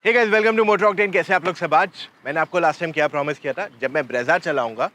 Hey guys, welcome to Motor Octane. कैसे आप लोग सब? आज मैंने आपको लास्ट टाइम क्या प्रॉमिस किया था, जब मैं ब्रेजा चलाऊंगा,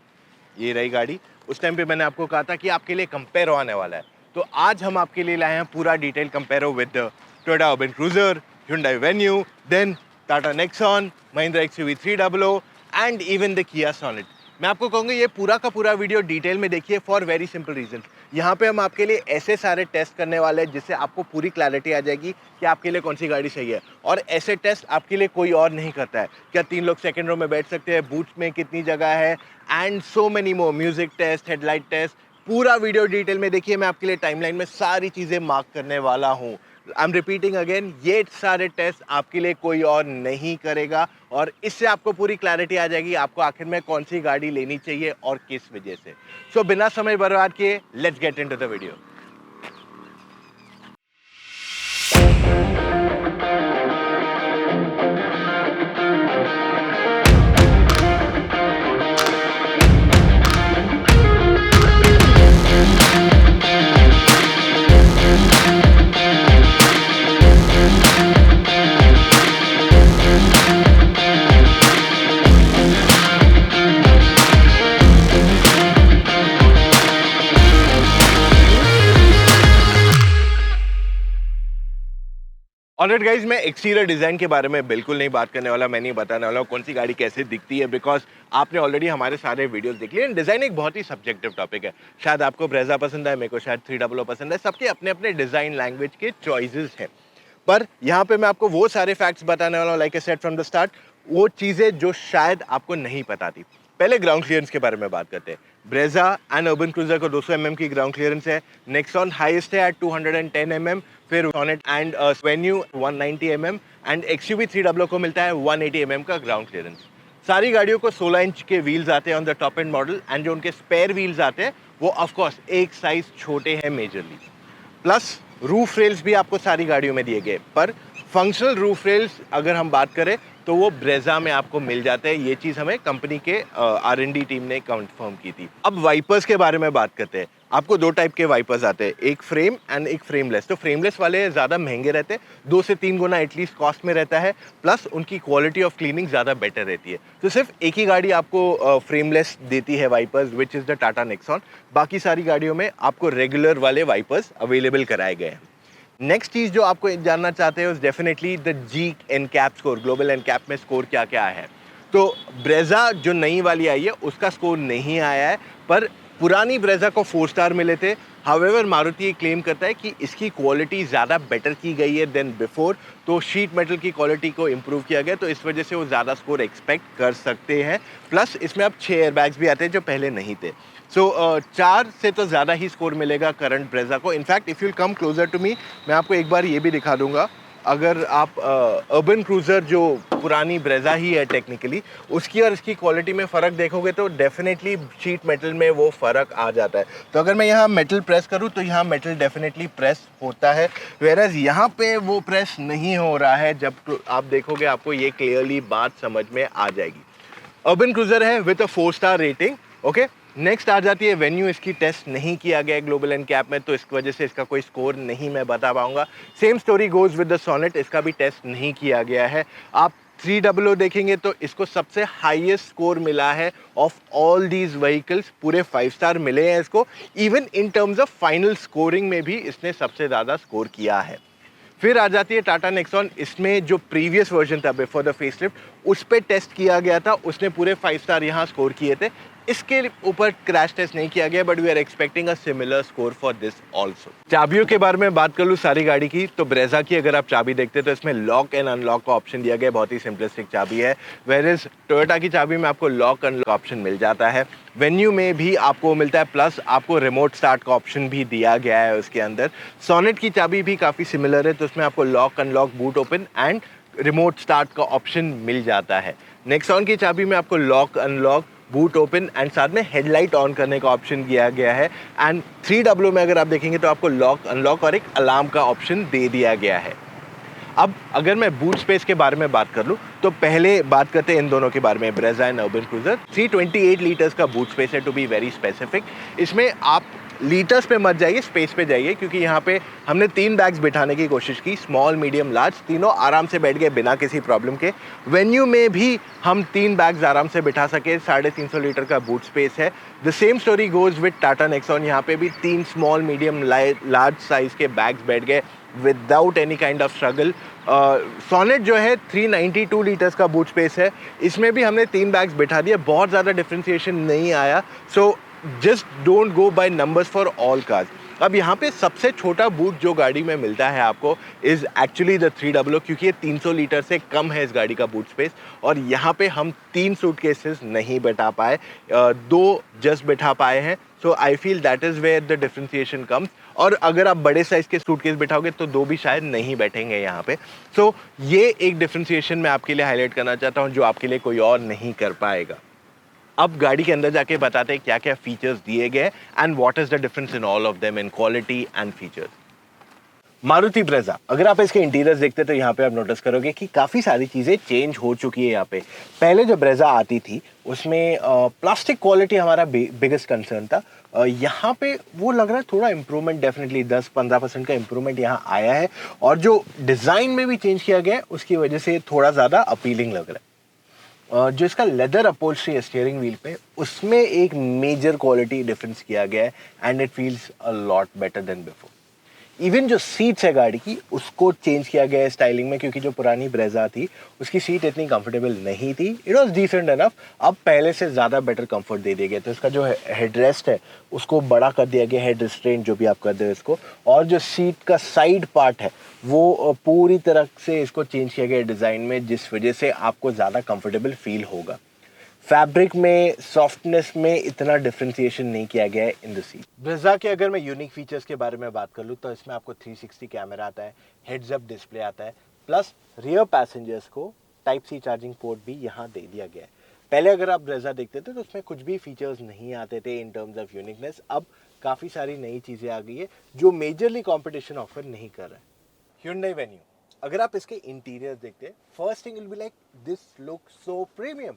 ये रही गाड़ी, उस टाइम पे मैंने आपको कहा था कि आपके लिए कंपेरो आने वाला है। तो आज हम आपके लिए लाए हैं पूरा detail comparo with Toyota Urban Cruiser, Hyundai Venue, then Tata Nexon, Mahindra XUV 300 and even the Kia Sonet. मैं आपको कहूँगा ये पूरा का पूरा वीडियो डिटेल में देखिए फॉर वेरी सिंपल रीजन। यहाँ पे हम आपके लिए ऐसे सारे टेस्ट करने वाले हैं जिससे आपको पूरी क्लैरिटी आ जाएगी कि आपके लिए कौन सी गाड़ी सही है। और ऐसे टेस्ट आपके लिए कोई और नहीं करता है। क्या 3 लोग सेकंड रो में बैठ सकते हैं, बूट में कितनी जगह है, and so many more, music test, headlight test. पूरा वीडियो डिटेल में देखिए। मैं आपके लिए टाइमलाइन में सारी चीज़ें मार्क करने वाला हूँ। आई एम रिपीटिंग अगेन, ये सारे टेस्ट आपके लिए कोई और नहीं करेगा और इससे आपको पूरी क्लैरिटी आ जाएगी आपको आखिर में कौन सी गाड़ी लेनी चाहिए और किस वजह से। सो बिना समय बर्बाद किए let's get into the video. Alright guys, मैं एक्सटीरियर डिज़ाइन के बारे में बिल्कुल नहीं बात करने वाला। मैं नहीं बताने वाला हूँ कौन सी गाड़ी कैसे दिखती है, बिकॉज आपने ऑलरेडी हमारे सारे वीडियोस देख लिए। डिज़ाइन एक बहुत ही सब्जेक्टिव टॉपिक है। शायद आपको ब्रेजा पसंद है, मेरे को शायद 300 पसंद है। सबके अपने अपने डिज़ाइन लैंग्वेज के चॉइसेस हैं। पर यहाँ पे मैं आपको वो सारे फैक्ट्स बताने वाला हूँ, like I said from the start, वो चीज़ें जो शायद आपको नहीं पता थी। पहले ग्राउंड क्लियरेंस के बारे में बात करते हैं। ब्रेजा एंड अर्बन क्रूजर को 200 mm की ग्राउंड क्लियरेंस है। नेक्सॉन हाईएस्ट है एट 210 mm, फिर सॉनेट एंड वेन्यू 190 mm एंड XUV 300 को मिलता है 180 mm का ग्राउंड क्लियरेंस। सारी गाड़ियों को 16 इंच के व्हील्स आते हैं on the top and model, and जो उनके स्पेयर व्हील्स आते हैं वो ऑफकोर्स एक साइज छोटे हैं मेजरली। प्लस रूफ रेल्स भी आपको सारी गाड़ियों में दिए गए, पर फंक्शनल रूफ रेल्स अगर हम बात करें तो वो ब्रेजा में आपको मिल जाते हैं। ये चीज़ हमें कंपनी के R&D टीम ने कंफर्म की थी। अब वाइपर्स के बारे में बात करते हैं। आपको दो टाइप के वाइपर्स आते हैं, एक फ्रेम एंड एक फ्रेमलेस। तो फ्रेमलेस वाले ज़्यादा महंगे रहते हैं, 2 से 3 गुना एटलीस्ट कॉस्ट में रहता है, प्लस उनकी क्वालिटी ऑफ क्लीनिंग ज़्यादा बेटर रहती है। तो सिर्फ एक ही गाड़ी आपको फ्रेमलेस देती है wipers, which is the Tata Nexon. बाकी सारी गाड़ियों में आपको रेगुलर वाले वाइपर्स अवेलेबल कराए गए हैं। नेक्स्ट चीज़ जो आपको जानना चाहते हैं, definitely the G NCAP score, global NCAP में स्कोर क्या क्या है। तो ब्रेजा जो नई वाली आई है उसका स्कोर नहीं आया है, पर पुरानी ब्रेजा को 4 स्टार मिले थे। हावेवर मारुति ये क्लेम करता है कि इसकी क्वालिटी ज़्यादा बेटर की गई है देन बिफोर, तो शीट मेटल की क्वालिटी को इम्प्रूव किया गया, तो इस वजह से वो ज़्यादा स्कोर एक्सपेक्ट कर सकते हैं। प्लस इसमें अब 6 एयरबैग्स भी आते हैं जो पहले नहीं थे। सो 4 से तो ज़्यादा ही स्कोर मिलेगा करंट ब्रेजा को। In fact if you come closer to me, मैं आपको एक बार ये भी दिखा दूंगा। अगर आप अर्बन क्रूज़र जो पुरानी ब्रेजा ही है टेक्निकली, उसकी और इसकी क्वालिटी में फ़र्क देखोगे तो डेफिनेटली शीट मेटल में वो फ़र्क आ जाता है। तो अगर मैं यहाँ मेटल प्रेस करूँ तो यहाँ मेटल डेफिनेटली प्रेस होता है, वेयरएज़ यहाँ पे वो प्रेस नहीं हो रहा है। जब आप देखोगे आपको ये क्लियरली बात समझ में आ जाएगी। अर्बन क्रूज़र है with a 4 star rating. Okay, next आ जाती है वेन्यू। इसकी टेस्ट नहीं किया गया है ग्लोबल एनकैप में, तो इस वजह से इसका कोई स्कोर नहीं मैं बता पाऊंगा। Same story goes with the Sonet, इसका भी टेस्ट नहीं किया गया है। आप 300 देखेंगे तो इसको सबसे हाईएस्ट स्कोर मिला है ऑफ ऑल दीज व्हीकल्स, पूरे 5 स्टार मिले हैं इसको। Even in terms of final scoring में भी इसने सबसे ज़्यादा स्कोर किया है। फिर आ जाती है टाटा नेक्सॉन। इसमें जो प्रीवियस वर्जन था बिफोर द फेसलिफ्ट, उस पर टेस्ट किया गया था, उसने पूरे 5 स्टार यहाँ स्कोर किए थे। इसके ऊपर क्रैश टेस्ट नहीं किया गया, but we are expecting a similar score for this also. चाबियों के बारे में बात कर लूँ सारी गाड़ी की, तो ब्रेजा की अगर आप चाबी देखते हैं तो इसमें लॉक एंड अनलॉक का ऑप्शन दिया गया है। बहुत ही सिंपलिस्टिक चाबी है। वेयरएज़ टोयोटा की चाबी में आपको लॉक अनलॉक ऑप्शन मिल जाता है। वेन्यू में भी आपको मिलता है, प्लस आपको रिमोट स्टार्ट का ऑप्शन भी दिया गया है उसके अंदर। सॉनेट की चाबी भी काफ़ी सिमिलर है, तो उसमें आपको lock unlock, boot open and remote start का ऑप्शन मिल जाता है। नेक्सॉन की चाबी में आपको lock unlock, boot open and साथ में हेडलाइट ऑन करने का ऑप्शन दिया गया है। एंड 300 में अगर आप देखेंगे तो आपको लॉक अनलॉक और एक अलार्म का ऑप्शन दे दिया गया है। अब अगर मैं बूट स्पेस के बारे में बात कर लूँ तो पहले बात करते हैं इन दोनों के बारे में, Brezza and urban cruiser. 328 litres का बूट स्पेस है, टू बी वेरी स्पेसिफिक। इसमें आप लीटर्स पे मत जाइए, स्पेस पे जाइए, क्योंकि यहाँ पे हमने 3 बैग्स बिठाने की कोशिश की, स्मॉल, मीडियम, लार्ज, तीनों आराम से बैठ गए बिना किसी प्रॉब्लम के। वेन्यू में भी हम 3 बैग्स आराम से बिठा सके, 350 लीटर का बूट स्पेस है। The same story goes with Tata Nexon, यहाँ पे भी 3 स्मॉल, मीडियम, लार्ज साइज़ के बैग्स बैठ गए without any kind of struggle. Sonet जो है 392 लीटर्स का बूट स्पेस है, इसमें भी हमने 3 बैग्स बिठा दिए, बहुत ज़्यादा डिफ्रेंशिएशन नहीं आया। So just don't go by numbers for all cars. अब यहाँ पे सबसे छोटा बूट जो गाड़ी में मिलता है आपको इज़ एक्चुअली द 300, क्योंकि ये 300 लीटर से कम है इस गाड़ी का बूट स्पेस, और यहाँ पे हम 3 सूटकेसेस नहीं बैठा पाए, 2 जस्ट बैठा पाए हैं। So I feel that is where the differentiation comes. और अगर आप बड़े साइज़ के सूटकेस बिठाओगे तो 2 भी शायद नहीं बैठेंगे यहाँ पे। सो ये एक डिफ्रेंसिएशन मैं आपके लिए हाईलाइट करना चाहता हूँ जो आपके लिए कोई और नहीं कर पाएगा। अब गाड़ी के अंदर जाके बताते हैं क्या क्या फीचर्स दिए गए and what is the difference in all of them in quality and features. Maruti Brezza, अगर आप इसके इंटीरियर्स देखते तो यहाँ पे आप नोटिस करोगे कि काफ़ी सारी चीज़ें चेंज हो चुकी है यहाँ पे। पहले जो ब्रेजा आती थी उसमें प्लास्टिक क्वालिटी हमारा बिगेस्ट कंसर्न था। यहाँ पे वो लग रहा है थोड़ा इम्प्रूवमेंट, डेफिनेटली 10-15% का इम्प्रूवमेंट यहाँ आया है, और जो डिज़ाइन में भी चेंज किया गया है उसकी वजह से थोड़ा ज़्यादा अपीलिंग लग रहा है। जो इसका लेदर अपहोल्स्ट्री है स्टीयरिंग व्हील पे, उसमें एक मेजर क्वालिटी डिफरेंस किया गया है and it feels a lot better than before. Even जो सीट्स है गाड़ी की उसको चेंज किया गया है स्टाइलिंग में, क्योंकि जो पुरानी ब्रेजा थी उसकी सीट इतनी कंफर्टेबल नहीं थी। इट वाज डिसेंट एनफ, अब पहले से ज़्यादा बेटर कंफर्ट दे दिया गया। तो इसका जो हेडरेस्ट है उसको बड़ा कर दिया गया, हेड रिस्ट्रेंट जो भी आप कर दो इसको, और जो सीट का साइड पार्ट है वो पूरी तरह से इसको चेंज किया गया डिज़ाइन में, जिस वजह से आपको ज़्यादा कंफर्टेबल फील होगा। फैब्रिक में, सॉफ्टनेस में इतना डिफ्रेंसिएशन नहीं किया गया है इन द सीट। ब्रेजा के अगर मैं यूनिक फीचर्स के बारे में बात कर लूँ तो इसमें आपको 360 कैमरा आता है, हेड्स अप डिस्प्ले आता है, प्लस रियर पैसेंजर्स को टाइप सी चार्जिंग पोर्ट भी यहाँ दे दिया गया है। पहले अगर आप ब्रेजा देखते थे तो उसमें कुछ भी फीचर्स नहीं आते थे इन टर्म्स ऑफ यूनिकनेस। अब काफ़ी सारी नई चीज़ें आ गई है जो मेजरली कॉम्पिटिशन ऑफर नहीं कर रहा है। Hyundai Venue, अगर आप इसके इंटीरियर देखते हैं, first thing will be like this look so premium.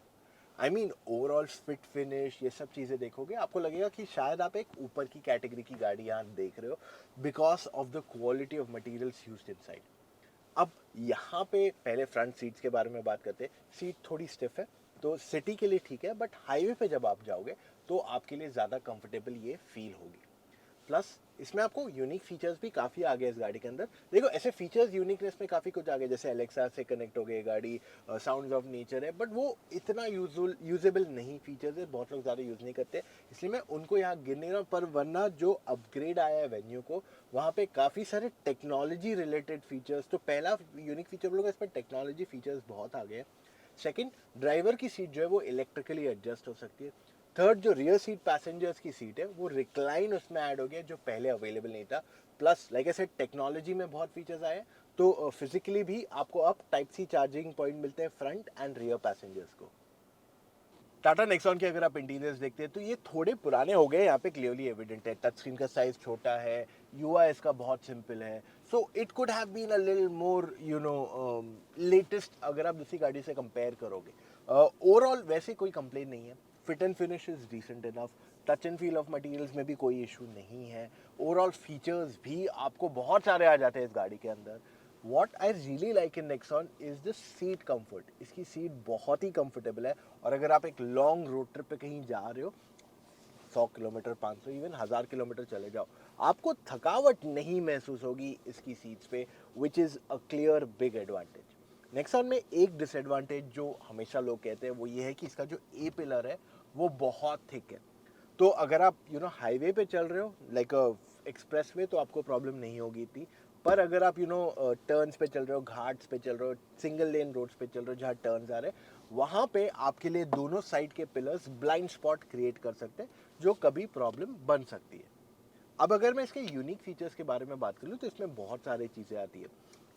I mean overall fit finish ये सब चीज़ें देखोगे आपको लगेगा कि शायद आप एक ऊपर की कैटेगरी की गाड़ी यहाँ देख रहे हो, because of the quality of materials used inside. अब यहाँ पे पहले फ्रंट सीट्स के बारे में बात करते हैं। सीट थोड़ी स्टिफ है तो सिटी के लिए ठीक है, बट हाईवे पे जब आप जाओगे तो आपके लिए ज़्यादा कंफर्टेबल ये फील होगी। प्लस इसमें आपको यूनिक फीचर्स भी काफ़ी आ गए इस गाड़ी के अंदर। देखो ऐसे फीचर्स यूनिकनेस में काफ़ी कुछ आ गए, जैसे एलेक्सा से कनेक्ट हो गई गाड़ी, साउंड्स ऑफ नेचर है, बट वो इतना यूजेबल नहीं फीचर्स है, बहुत लोग ज़्यादा यूज़ नहीं करते, इसलिए मैं उनको यहाँ गिन नहीं रहा हूँ। पर वरना जो अपग्रेड आया है वेन्यू को, वहाँ पे काफ़ी सारे टेक्नोलॉजी रिलेटेड फीचर्स, तो पहला यूनिक फीचर बोलोगे, इस पर टेक्नोलॉजी फीचर्स बहुत आ गए हैं। सेकंड, ड्राइवर की सीट जो है वो इलेक्ट्रिकली एडजस्ट हो सकती है। थर्ड, जो रियर सीट पैसेंजर्स की सीट है वो रिक्लाइन उसमें ऐड हो गया, जो पहले अवेलेबल नहीं था। प्लस लाइक ऐसे टेक्नोलॉजी में बहुत फीचर्स आए, तो फिजिकली भी आपको अब टाइप सी चार्जिंग पॉइंट मिलते हैं फ्रंट एंड रियर पैसेंजर्स को। टाटा नेक्सॉन के अगर आप इंटीरियर्स देखते हैं तो ये थोड़े पुराने हो गए, यहाँ पे क्लियरली एविडेंट है। टच स्क्रीन का साइज छोटा है, यूआई इसका बहुत सिंपल है, so it could have been a little more latest अगर आप दूसरी गाड़ी से कंपेयर करोगे। ओवरऑल वैसे कोई कंप्लेन नहीं है, fit and finish is decent enough, touch and feel of materials में भी कोई इशू नहीं है। ओवरऑल फीचर्स भी आपको बहुत सारे आ जाते हैं इस गाड़ी के अंदर। What I really like in Nexon is the seat comfort. इसकी सीट बहुत ही कंफर्टेबल है, और अगर आप एक लॉन्ग रोड ट्रिप पे कहीं जा रहे हो, 100 किलोमीटर, 500, इवन 1000 किलोमीटर चले जाओ, आपको थकावट नहीं महसूस होगी इसकी सीट्स पे, विच is a clear big advantage. Nexon में एक डिसएडवांटेज जो हमेशा लोग कहते हैं वो ये है कि इसका जो ए पिलर है वो बहुत थिक है। तो अगर आप हाईवे पे चल रहे हो लाइक एक्सप्रेस वे, तो आपको प्रॉब्लम नहीं होगी इतनी। पर अगर आप टर्न्स पे चल रहे हो, घाट्स पे चल रहे हो, सिंगल लेन रोड्स पे चल रहे हो जहाँ टर्न्स आ रहे हैं, वहाँ पे आपके लिए दोनों साइड के पिलर्स ब्लाइंड स्पॉट क्रिएट कर सकते हैं, जो कभी प्रॉब्लम बन सकती है। अब अगर मैं इसके यूनिक फीचर्स के बारे में बात करूँ तो इसमें बहुत सारी चीज़ें आती है।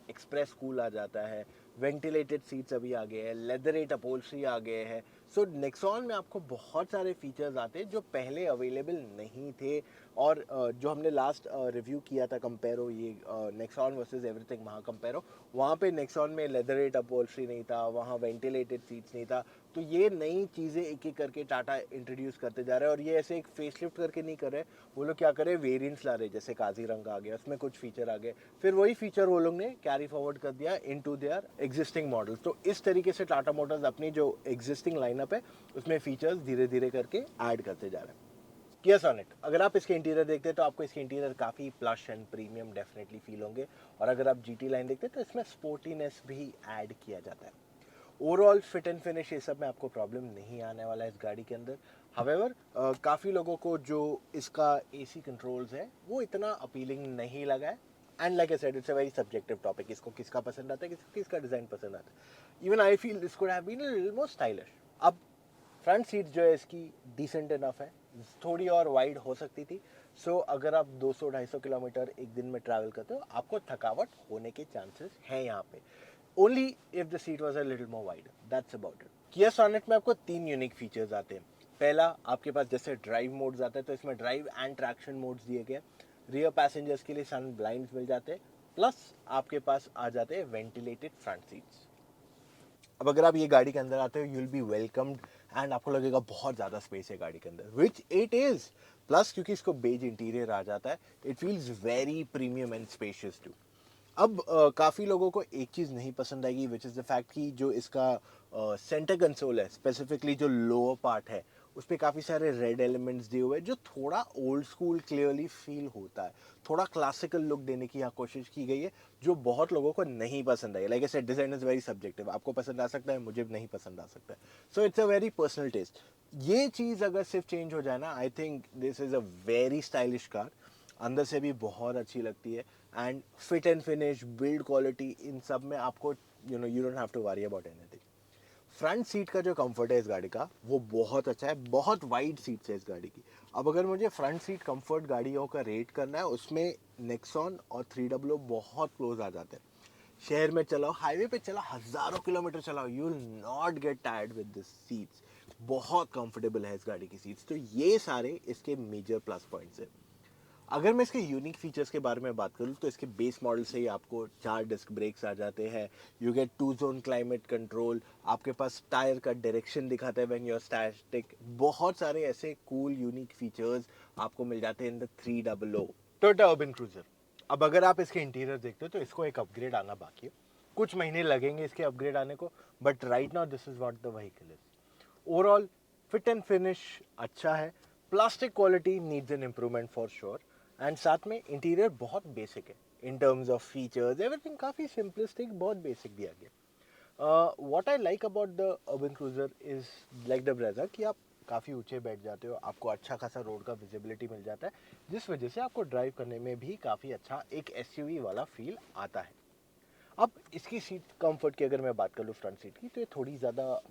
एक्सप्रेस कूल आ जाता है, वेंटिलेटेड सीट्स अभी आ गए हैं, लेदरेट अपहोल्स्ट्री आ गए हैं। सो नेक्सॉन में आपको बहुत सारे फीचर्स आते हैं जो पहले अवेलेबल नहीं थे। और जो हमने लास्ट रिव्यू किया था कंपेरो, ये नेक्सॉन वर्सेस एवरीथिंग, वहाँ कंपेरो, वहाँ पे नेक्सॉन में लेदरेट अपहोल्स्ट्री नहीं था, वहाँ वेंटिलेटेड सीट्स नहीं था, तो ये नई चीज़ें एक एक करके टाटा इंट्रोड्यूस करते जा रहे हैं, और ये ऐसे एक फेसलिफ्ट करके नहीं कर रहे। वो लोग क्या कर रहे हैं, वेरिएंट्स ला रहे हैं, जैसे काजीरंगा आ गया, उसमें कुछ फीचर आ गए, फिर वही फीचर वो लोग ने कैरी फॉरवर्ड कर दिया इनटू देयर एग्जिस्टिंग मॉडल। तो इस तरीके से टाटा मोटर्स अपनी जो एग्जिस्टिंग लाइनअप है उसमें फीचर्स धीरे धीरे करके ऐड करते जा रहे हैं। किया सोनेट, अगर आप इसके इंटीरियर देखते हैं तो आपको इसके इंटीरियर काफ़ी plush and premium definitely feel होंगे, और अगर आप जीटी लाइन देखते हैं तो इसमें स्पोर्टीनेस भी ऐड किया जाता है। ओवरऑल फिट एंड फिनिश ये सब में आपको प्रॉब्लम नहीं आने वाला है इस गाड़ी के अंदर। हावेवर काफ़ी लोगों को जो इसका एसी कंट्रोल्स है वो इतना अपीलिंग नहीं लगा है, and like I said it's a very subjective topic, इसको किसका पसंद आता है, किसका डिज़ाइन पसंद आता है। Even I feel this could have been a little more stylish. अब फ्रंट सीट जो है इसकी डिसेंट इनफ है, थोड़ी और वाइड हो सकती थी। सो अगर आप 200-250 किलोमीटर एक दिन में ट्रैवल करते हो आपको थकावट होने के चांसेस हैं यहाँ पे, only if the seat was a little more wide, that's about it. किया सोनेट में आपको 3 यूनिक फीचर्स आते हैं। पहला, आपके पास जैसे ड्राइव मोड्स आता है तो इसमें ड्राइव एंड ट्रैक्शन मोड्स दिए गए। रियर पैसेंजर्स के लिए सन ब्लाइंड्स मिल जाते हैं, प्लस आपके पास आ जाते हैं वेंटिलेटेड फ्रंट सीट्स। अब अगर आप ये गाड़ी के अंदर आते हो, you will B welcomed, and आपको लगेगा बहुत ज़्यादा स्पेस है गाड़ी के अंदर, विच इट इज़। प्लस क्योंकि इसको बेज इंटीरियर आ जाता है, it feels very premium and spacious too. अब काफ़ी लोगों को एक चीज़ नहीं पसंद आएगी, विच इज़ द फैक्ट कि जो इसका सेंटर कंसोल है, स्पेसिफिकली जो लोअर पार्ट है, उस पर काफ़ी सारे रेड एलिमेंट्स दिए हुए हैं जो थोड़ा ओल्ड स्कूल क्लियरली फील होता है। थोड़ा क्लासिकल लुक देने की यहाँ कोशिश की गई है, जो बहुत लोगों को नहीं पसंद आई। Like I said, design is very subjective, आपको पसंद आ सकता है, मुझे नहीं पसंद आ सकता है। So it's a very personal taste. ये चीज़ अगर सिर्फ चेंज हो जाए ना, I think this is a very stylish car. अंदर से भी बहुत अच्छी लगती है, and fit and finish, build quality, इन सब में आपको you don't have to worry about anything. Front seat का जो कंफर्ट है इस गाड़ी का वो बहुत अच्छा है, बहुत वाइड सीट्स है इस गाड़ी की। अब अगर मुझे फ्रंट सीट कंफर्ट गाड़ियों का रेट करना है, उसमें नेक्सॉन और 300 बहुत क्लोज आ जाते हैं। शहर में चलाओ, हाईवे पे चलाओ, हज़ारों किलोमीटर चलाओ, you will not get tired with this seats. बहुत कंफर्टेबल है इस गाड़ी की सीट्स, तो ये सारे इसके मेजर प्लस पॉइंट्स हैं। अगर मैं इसके यूनिक फीचर्स के बारे में बात करूँ तो इसके बेस मॉडल से ही आपको 4 डिस्क ब्रेक्स आ जाते हैं, you get 2 zone climate control, आपके पास टायर का डायरेक्शन दिखाता है व्हेन यू आर स्टैटिक। बहुत सारे ऐसे कूल यूनिक फीचर्स आपको मिल जाते हैं in the 300 Toyota Urban cruiser. अब अगर आप इसके इंटीरियर देखते हो तो इसको एक अपग्रेड आना बाकी है, कुछ महीने लगेंगे इसके अपग्रेड आने को, but right now this is what the vehicle is. Overall fit and finish अच्छा है, plastic quality needs an improvement for sure, and साथ में इंटीरियर बहुत बेसिक है इन टर्म्स ऑफ फीचर्स, एवरीथिंग काफ़ी सिंपलिस्टिक, बहुत बेसिक दिया गया। What I like about the Urban cruiser is like the Brezza कि आप काफ़ी ऊंचे बैठ जाते हो, आपको अच्छा खासा रोड का विजिबिलिटी मिल जाता है, जिस वजह से आपको ड्राइव करने में भी काफ़ी अच्छा एक एसयूवी वाला फील आता है। अब इसकी सीट कंफर्ट की अगर मैं बात कर लूँ फ्रंट सीट की, तो ये थोड़ी ज़्यादा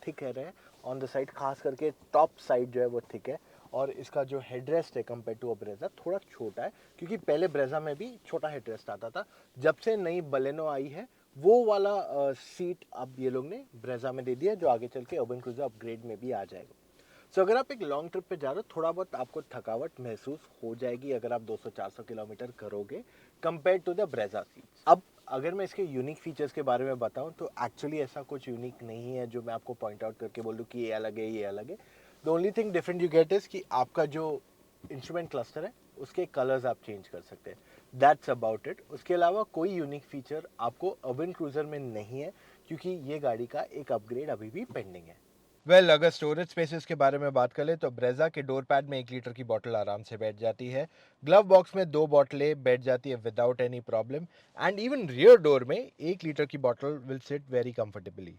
थिक है रहे ऑन द साइड, खास करके टॉप साइड जो है वो थिक है, और इसका जो हेडरेस्ट है कंपेयर टू अ ब्रेजा थोड़ा छोटा है, क्योंकि पहले ब्रेजा में भी छोटा हेडरेस्ट आता था। जब से नई बलेनो आई है वो वाला सीट अब ये लोग ने ब्रेजा में दे दिया, जो आगे चल के अर्बन क्रूजर अपग्रेड में भी आ जाएगा। सो अगर आप एक लॉन्ग ट्रिप पे जा रहे हो, थोड़ा बहुत आपको थकावट महसूस हो जाएगी अगर आप 200-400 किलोमीटर करोगे compare to the Brezza seats. अब अगर मैं इसके यूनिक फीचर्स के बारे में बताऊं तो एक्चुअली ऐसा कुछ यूनिक नहीं है जो मैं आपको पॉइंट आउट करके बोलूँ कि ये अलग है, ये अलग है। The only thing different you get is कि आपका जो इंस्ट्रूमेंट क्लस्टर है उसके कलर्स आप चेंज कर सकते हैं, दैट्स अबाउट इट। उसके अलावा कोई यूनिक फीचर आपको अर्बन क्रूजर में नहीं है, क्योंकि ये गाड़ी का एक अपग्रेड अभी भी पेंडिंग है। अगर स्टोरेज स्पेसेस के बारे में बात करें तो ब्रेजा के डोर पैड में 1 लीटर की बोतल आराम से बैठ जाती है, ग्लव बॉक्स में 2 बोतलें बैठ जाती है without any problem, and even rear door में 1 लीटर की बोतल will sit very comfortably.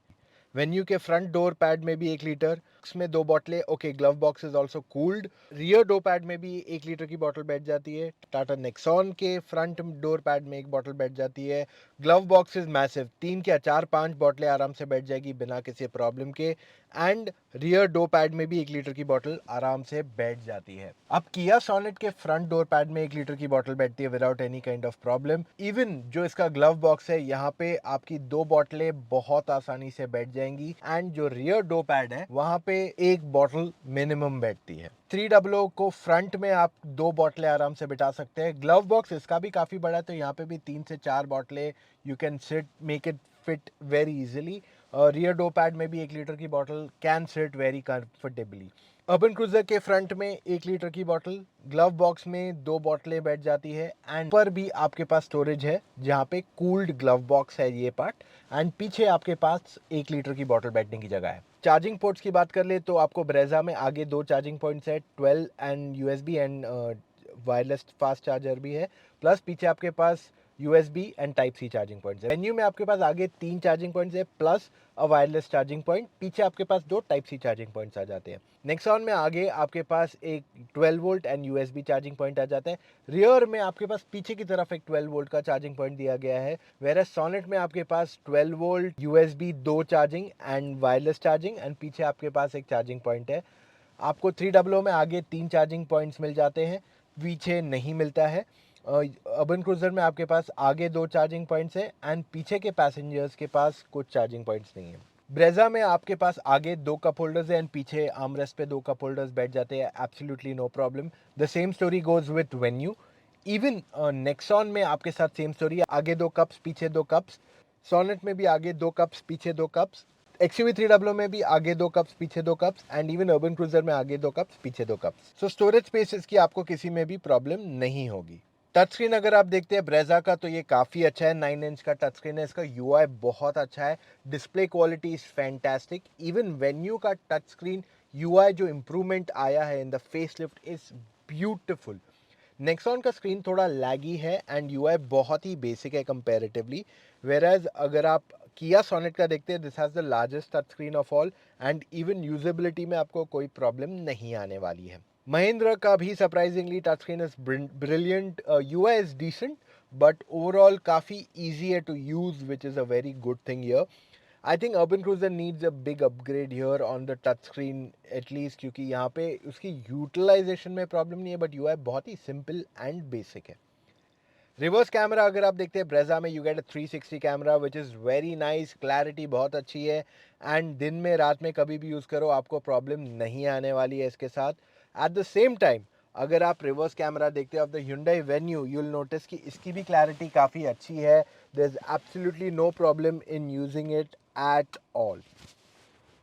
Venue के फ्रंट डोर पैड में भी 1 लीटर, उसमें 2 बोतलें, okay, glove box is also cooled. Rear door pad में भी 1 लीटर की बोतल बैठ जाती है। टाटा नेक्सॉन के फ्रंट डोर पैड में 1 बोतल बैठ जाती है। ग्लव बॉक्स इज मैसिव, 3 क्या 4 5 बोतलें आराम से बैठ जाएगी बिना किसी प्रॉब्लम के, एंड रियर डोर पैड में भी 1 लीटर की बोतल आराम से बैठ जाती है। अब किया सोनेट के फ्रंट डोर पैड में 1 लीटर की बोतल बैठती है without any kind of problem. Even जो इसका ग्लव बॉक्स है, यहाँ पे आपकी 2 बोतलें बहुत आसानी से बैठ जाएंगी, एंड जो रियर डोर पैड है वहां पे 1 बोतल मिनिमम बैठती है। 300 को फ्रंट में आप 2 बोतलें आराम से बिठा सकते हैं। ग्लव बॉक्स इसका भी काफी बड़ा है, तो यहाँ पे भी 3 से 4 बोतलें you can sit, make it fit very easily. Rear door pad में भी 1 लीटर की bottle can sit very comfortably. Urban Cruiser के फ्रंट में 1 लीटर की बॉटल, ग्लव बॉक्स में 2 बोतलें बैठ जाती है एंड पर भी आपके पास स्टोरेज है जहाँ पे कूल्ड ग्लव बॉक्स है ये पार्ट, एंड पीछे आपके पास 1 लीटर की बॉटल बैठने की जगह है। चार्जिंग पोर्ट्स की बात कर ले तो आपको ब्रेजा में आगे 2 चार्जिंग पॉइंट्स है, 12 and USB and wireless fast charger भी है, प्लस पीछे आपके पास USB and type C charging points है। वेन्यू में आपके पास आगे 3 चार्जिंग पॉइंट्स है plus a wireless charging point, पीछे आपके पास 2 टाइप सी चार्जिंग पॉइंट्स आ जाते हैं। नेक्सॉन में आगे आपके पास एक 12 volt and USB charging point आ जाता है। रियर में आपके पास पीछे की तरफ एक 12 वोल्ट का चार्जिंग पॉइंट दिया गया है, वेयर सोनेट में आपके पास 12 volt USB 2 charging and wireless charging and पीछे आपके पास एक चार्जिंग पॉइंट है। आपको 300 में आगे 3 चार्जिंग पॉइंट्स मिल जाते हैं, पीछे नहीं मिलता है। अर्बन क्रूजर में आपके पास आगे 2 चार्जिंग पॉइंट्स है एंड पीछे के पैसेंजर्स के पास कुछ चार्जिंग पॉइंट्स नहीं है। ब्रेजा में आपके पास आगे 2 कप होल्डर्स है एंड पीछे आर्मरेस्ट पे 2 कप होल्डर्स बैठ जाते हैं, absolutely no problem. The same story goes with Venue. Even Nexon में आपके साथ सेम स्टोरी है, आगे 2 कप्स पीछे 2 कप्स। सोनेट में भी आगे 2 कप्स पीछे 2 कप्स। एक्सयूवी 300 में भी आगे 2 कप्स पीछे 2 cups and even urban Cruiser में आगे 2 कप्स पीछे 2 कप्स। सो स्टोरेज स्पेसेस की आपको किसी में भी प्रॉब्लम नहीं होगी। टच स्क्रीन अगर आप देखते हैं ब्रेजा का तो ये काफ़ी अच्छा है, 9 इंच का टच स्क्रीन है, इसका यूआई बहुत अच्छा है, display quality is fantastic. Even venue का टच स्क्रीन यूआई जो इम्प्रूवमेंट आया है in the face lift is beautiful. Nexon का स्क्रीन थोड़ा लैगी है एंड यूआई बहुत ही बेसिक है कंपैरेटिवली, वेराज अगर आप किया सोनेट का देखते हैं this has the largest touch screen of all and even usability में आपको कोई प्रॉब्लम नहीं आने वाली है। महिंद्रा का भी surprisingly touch screen is brilliant, UI is decent but overall काफ़ी ईजी है to use which is a very good thing here. I think Urban Cruiser needs a big upgrade here on the touch screen at least, क्योंकि यहाँ पे उसकी utilisation में problem नहीं है but UI बहुत ही सिंपल एंड बेसिक है। रिवर्स कैमरा अगर आप देखते हैं ब्रेजा में you get a 360 camera which is very nice, clarity बहुत अच्छी है एंड दिन में रात में कभी भी यूज़ करो आपको प्रॉब्लम नहीं आने वाली है इसके साथ। एट द सेम टाइम अगर आप रिवर्स कैमरा देखते हो of the Hyundai Venue you will notice कि इसकी भी क्लैरिटी काफ़ी अच्छी है, there is absolutely no problem in using it at all.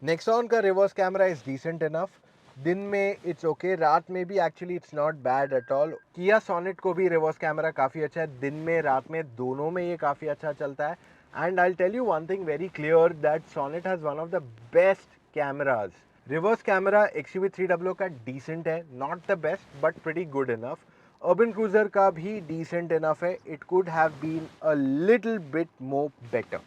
Nexon का reverse camera is decent enough, दिन में इट्स ओके, रात में भी actually it's not bad at all. Kia Sonet को भी रिवर्स कैमरा काफ़ी अच्छा है, दिन में रात में दोनों में ये काफ़ी अच्छा चलता है। And I tell you one thing very clear that Sonet has one of the best cameras. Reverse camera XUV 300 का डिसेंट है, not the best but pretty good enough. Urban Cruiser का भी डिसेंट इनफ है, it could have been a little bit more better.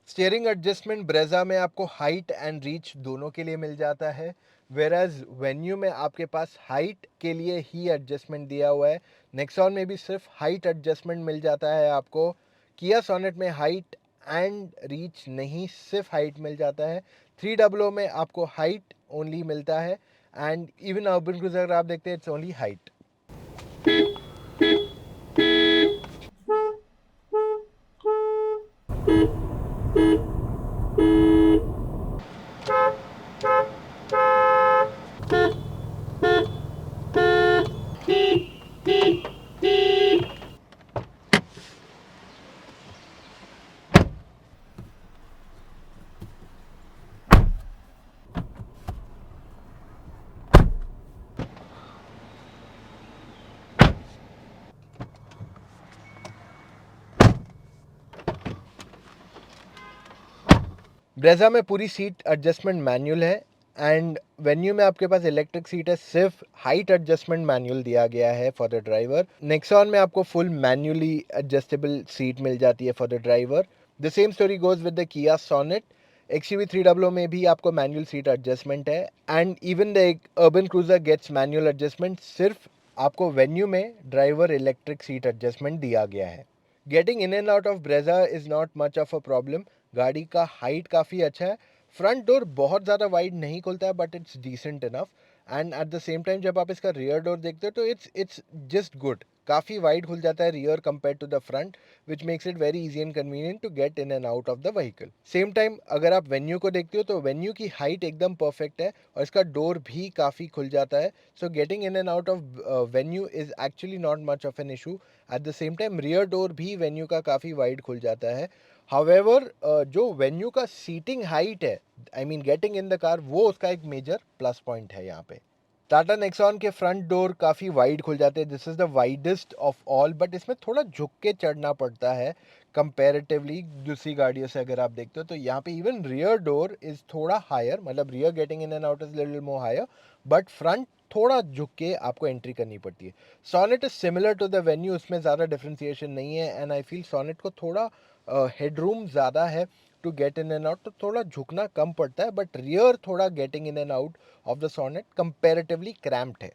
Steering adjustment Brezza में आपको height and reach दोनों के लिए मिल जाता है, वेराज वेन्यू में आपके पास हाइट के लिए ही एडजस्टमेंट दिया हुआ है। नेक्सॉन में भी सिर्फ हाइट एडजस्टमेंट मिल जाता है आपको। किया सोनेट में हाइट एंड रीच नहीं, सिर्फ हाइट मिल जाता है। 300 में आपको हाइट ओनली मिलता है एंड इवन अर्बन क्रूजर आप देखते हैं इट्स ओनली हाइट। ब्रेजा में पूरी सीट एडजस्टमेंट मैनुअल है एंड वेन्यू में आपके पास इलेक्ट्रिक सीट है, सिर्फ हाइट एडजस्टमेंट मैनुअल दिया गया है फॉर द ड्राइवर। नेक्सॉन में आपको फुल मैन्युअली एडजस्टेबल सीट मिल जाती है for the driver. The same story goes with the Kia Sonet. XUV 300 में भी आपको मैनुअल सीट एडजस्टमेंट है and even the Urban Cruiser gets manual adjustment. सिर्फ आपको वेन्यू में ड्राइवर इलेक्ट्रिक सीट एडजस्टमेंट दिया गया है। Getting in and out of Brezza is not much of a problem. गाड़ी का हाइट काफ़ी अच्छा है। फ्रंट डोर बहुत ज़्यादा वाइड नहीं खुलता है but it's decent enough. And at the same time जब आप इसका रियर डोर देखते हो तो इट्स जस्ट गुड। काफ़ी वाइड खुल जाता है rear compare to the front, which makes it very easy and convenient to get in and out of the vehicle. Same time अगर आप वेन्यू को देखते हो तो वेन्यू की हाइट एकदम परफेक्ट है और इसका डोर भी काफ़ी खुल जाता है। So getting in and out of venue is actually not much of an issue. Eight the same time rear door भी वेन्यू का काफ़ी वाइड खुल जाता है। हाउएवर जो वेन्यू का सीटिंग हाइट है, I mean getting in the car, वो उसका एक मेजर प्लस पॉइंट है यहाँ पे। टाटा नेक्सॉन के फ्रंट डोर काफ़ी वाइड खुल जाते हैं। This is the widest of all, but इसमें थोड़ा झुक के चढ़ना पड़ता है कंपैरेटिवली दूसरी गाड़ियों से। अगर आप देखते हो तो यहाँ पे इवन रियर डोर इज़ थोड़ा हायर, मतलब rear getting in and out is little more higher, but front थोड़ा झुक के आपको एंट्री करनी पड़ती है। Sonet is similar to the Venue, उसमें ज़्यादा डिफ्रेंसिएशन नहीं है एंड आई फील सोनेट को थोड़ा हेडरूम ज़्यादा है to get in and out, तो थोड़ा झुकना कम पड़ता है, बट रियर थोड़ा getting in and out of the Sonet comparatively cramped है।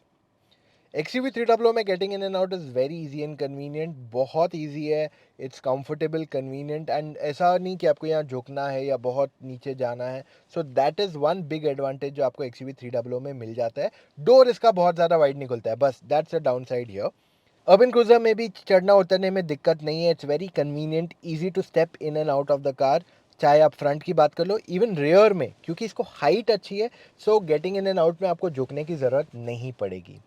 XUV 300 में getting in and out is very easy and convenient, बहुत इजी है। इट्स कंफर्टेबल, कन्वीनियंट एंड ऐसा नहीं कि आपको यहाँ झुकना है या बहुत नीचे जाना है। So that is one big advantage जो आपको XUV 300 में मिल जाता है। डोर इसका बहुत ज़्यादा वाइड नहीं खुलता है, बस that's a downside here. Urban Cruiser में भी चढ़ना उतरने में दिक्कत नहीं है। It's very convenient, easy to step in and out of the car. चाहे आप फ्रंट की बात कर लो, इवन रियर में, क्योंकि इसको हाइट अच्छी है, so getting in and out में आपको झुकने की ज़रूरत नहीं पड़ेगी।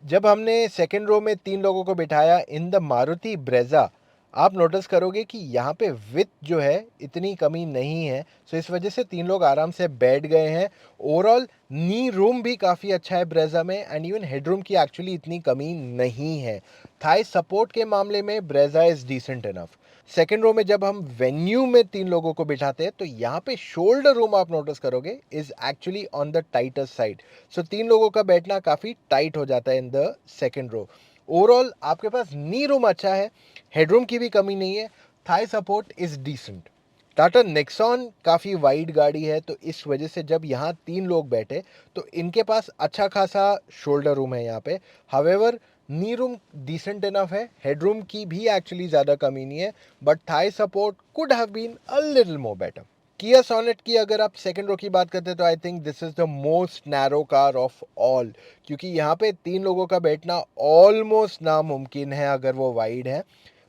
जब हमने सेकेंड रो में 3 लोगों को बिठाया इन द मारुति ब्रेजा, आप नोटिस करोगे कि यहाँ पे विथ जो है इतनी कमी नहीं है। सो इस वजह से 3 लोग आराम से बैठ गए हैं। ओवरऑल नी रूम भी काफ़ी अच्छा है ब्रेजा में एंड इवन हेडरूम की एक्चुअली इतनी कमी नहीं है। थाई सपोर्ट के मामले में Brezza is decent enough. Second row में जब हम वेन्यू में 3 लोगों को बिठाते हैं तो यहाँ पे शोल्डर रूम आप नोटिस करोगे is actually on the tighter side. So 3 लोगों का बैठना काफ़ी टाइट हो जाता है in the second row. Overall आपके पास नी रूम अच्छा है, हेडरूम की भी कमी नहीं है, thigh support is decent. Tata Nexon काफ़ी वाइड गाड़ी है, तो इस वजह से जब यहाँ 3 लोग बैठे तो इनके पास अच्छा खासा शोल्डर रूम है यहाँ पे। However knee room decent enough है, हेडरूम की भी एक्चुअली ज़्यादा कमी नहीं है, but thigh support could have been a little more better. Kia Sonet की अगर आप सेकंड रो की बात करते हैं तो आई think this is the most narrow car of all, क्योंकि यहाँ पे 3 लोगों का बैठना ऑलमोस्ट नामुमकिन है अगर वो वाइड है।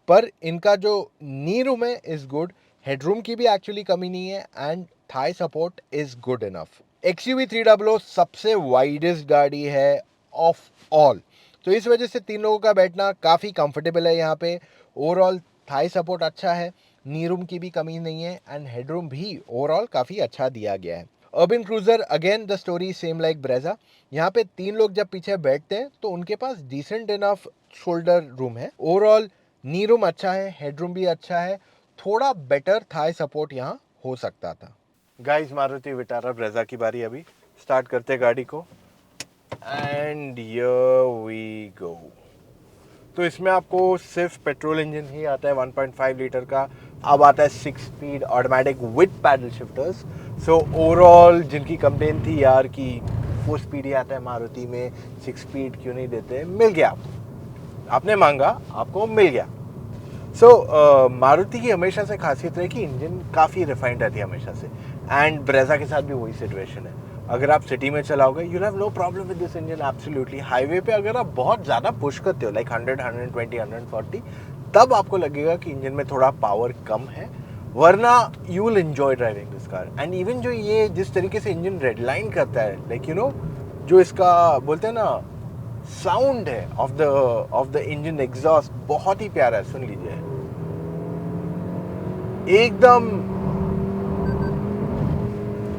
पर इनका जो नी रूम है इज़ गुड, हेडरूम की भी एक्चुअली कमी नहीं है and Thai support is good enough. XUV 300 सबसे वाइडेस्ट गाड़ी है ऑफ ऑल, तो इस वजह से 3 लोगों का बैठना काफ़ी कंफर्टेबल है यहाँ पे। ओवरऑल थाई सपोर्ट अच्छा है, नी रूम की भी कमी नहीं है एंड हेडरूम भी ओवरऑल काफ़ी अच्छा दिया गया है। Urban cruiser again the story same like Brezza. यहाँ पे 3 लोग जब पीछे बैठते हैं तो उनके पास डिसेंट इनफ शोल्डर रूम है। ओवरऑल नी रूम अच्छा है, हेडरूम भी अच्छा है, थोड़ा बेटर थाई सपोर्ट यहाँ हो सकता था। गाइस, मारुति विटारा ब्रेजा की बारी, अभी स्टार्ट करते हैं गाड़ी को एंड हियर वी गो। तो इसमें आपको सिर्फ पेट्रोल इंजन ही आता है 1.5 लीटर का। अब आता है 6 speed automatic with paddle shifters. So overall जिनकी कंप्लेन थी यार कि 4 स्पीड ही आता है मारुति में, 6 स्पीड क्यों नहीं देते, मिल गया आपको। आपने मांगा, आपको मिल गया। सो मारुति की हमेशा से खासियत है कि इंजन काफ़ी रिफाइंड रहती है हमेशा से, एंड ब्रेजा के साथ भी वही सिचुएशन है। अगर आप सिटी में चलाओगे you have no problem with this engine absolutely. Highway पे अगर आप बहुत ज़्यादा पुश करते हो लाइक 100, 120, 140, तब आपको लगेगा कि इंजन में थोड़ा पावर कम है, वरना you will enjoy driving this car. And even जो ये जिस तरीके से इंजन रेडलाइन करता है, लाइक यू नो जो इसका बोलते हैं ना साउंड है ऑफ द इंजन एग्जॉस्ट, बहुत ही प्यारा है, सुन लीजिए। एकदम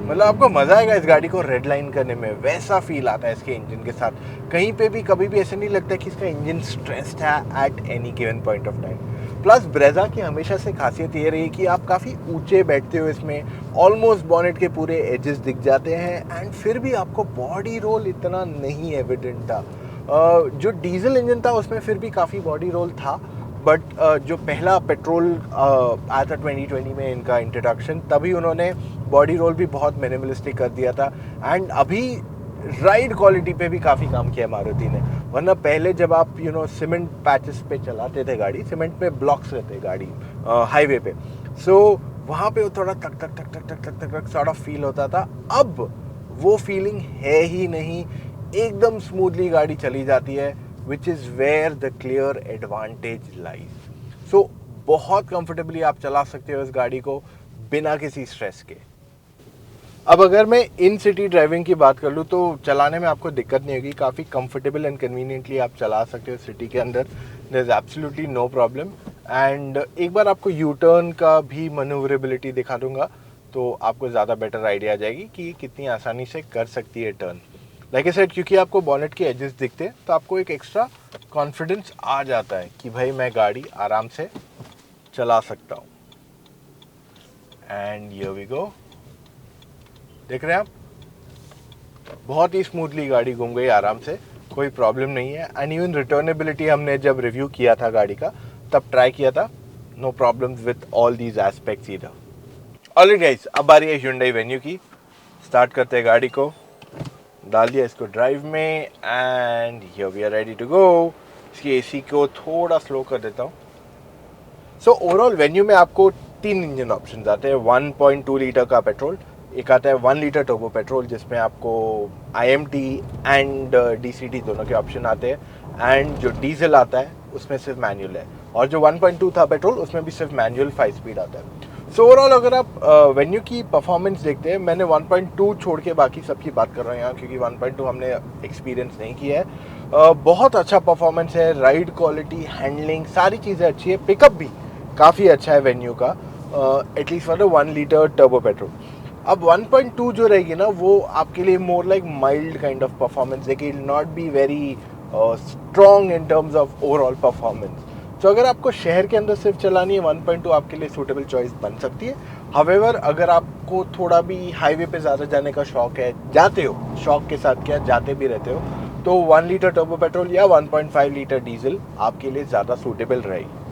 मतलब आपको मजा आएगा इस गाड़ी को रेड लाइन करने में, वैसा फील आता है इसके इंजन के साथ। कहीं पे भी कभी भी ऐसा नहीं लगता कि इसका इंजन स्ट्रेस्ड है at any given point of time. Plus Brezza की हमेशा से खासियत ये रही कि आप काफ़ी ऊंचे बैठते हो इसमें, ऑलमोस्ट बॉनेट के पूरे एजेस दिख जाते हैं एंड फिर भी आपको बॉडी रोल इतना नहीं एविडेंट था। जो डीजल इंजन था उसमें फिर भी काफ़ी बॉडी रोल था, बट जो पहला पेट्रोल आया था 2020 में इनका इंट्रोडक्शन, तभी उन्होंने बॉडी रोल भी बहुत मिनिमलिस्टिक कर दिया था एंड अभी राइड क्वालिटी पे भी काफ़ी काम किया मारुति ने। वरना पहले जब आप सीमेंट पैचेस पे चलाते थे गाड़ी, सीमेंट पे ब्लॉक्स रहते गाड़ी हाईवे पे, सो वहाँ पे वो थोड़ा टक टक टक टक टक टक टक टक सॉर्ट ऑफ फील होता था। अब वो फीलिंग है ही नहीं, एकदम स्मूथली गाड़ी चली जाती है, which is where the clear advantage lies. So बहुत कंफर्टेबली आप चला सकते हो इस गाड़ी को बिना किसी स्ट्रेस के। अब अगर मैं इन सिटी ड्राइविंग की बात कर लूँ तो चलाने में आपको दिक्कत नहीं होगी, काफ़ी कंफर्टेबल एंड कन्वीनियंटली आप चला सकते हो सिटी के अंदर, there is absolutely no problem. And एक बार आपको यू टर्न का भी मनूवरेबिलिटी दिखा दूंगा तो आपको ज़्यादा बेटर आइडिया आ जाएगी कि कितनी आसानी से कर सकती है टर्न। लाइक आई सेड, क्योंकि आपको बॉनेट के एजेस दिखते हैं तो आपको एक एक्स्ट्रा कॉन्फिडेंस आ जाता है कि भाई मैं गाड़ी आराम से चला सकता हूँ। एंड हियर वी गो, देख रहे हैं आप, बहुत ही स्मूथली गाड़ी घूम गई आराम से, कोई प्रॉब्लम नहीं है। एंड इवन रिटर्नेबिलिटी हमने जब रिव्यू किया था गाड़ी का तब ट्राई किया था, no problems with all these aspects either. Alright guys, अब आ रही है Hyundai Venue की। स्टार्ट करते हैं गाड़ी को, डाल दिया इसको ड्राइव में and here we are ready to go. इसकी एसी को थोड़ा स्लो कर देता हूँ। सो ओवरऑल वेन्यू में आपको 3 इंजन ऑप्शन आते हैं। 1.2 लीटर का पेट्रोल, एक आता है 1 लीटर टर्बो पेट्रोल जिसमें आपको IMT एंड DCT दोनों के ऑप्शन आते हैं, एंड जो डीजल आता है उसमें सिर्फ मैनुअल है, और जो 1.2 था पेट्रोल उसमें भी सिर्फ मैनुअल 5 स्पीड आता है। सो ओवरऑल अगर आप वेन्यू की परफॉर्मेंस देखते हैं, मैंने 1.2 छोड़ के बाकी सबकी बात कर रहा हूँ यहाँ क्योंकि 1.2 हमने एक्सपीरियंस नहीं किया है। बहुत अच्छा परफॉर्मेंस है, राइड क्वालिटी, हैंडलिंग, सारी चीज़ें अच्छी है, पिकअप भी काफ़ी अच्छा है वेन्यू का, at least for the 1 litre turbo petrol. अब 1.2 जो रहेगी ना वो आपके लिए more like mild kind of performance देगी, not be very strong in terms of overall performance. तो अगर आपको शहर के अंदर सिर्फ चलानी है 1.2 आपके लिए सूटेबल चॉइस बन सकती है। हावेवर अगर आपको थोड़ा भी हाईवे पे ज़्यादा जाने का शौक है, जाते हो शौक के साथ, क्या जाते भी रहते हो, तो 1 लीटर टर्बो पेट्रोल या 1.5 लीटर डीजल आपके लिए ज़्यादा सूटेबल रहेगी।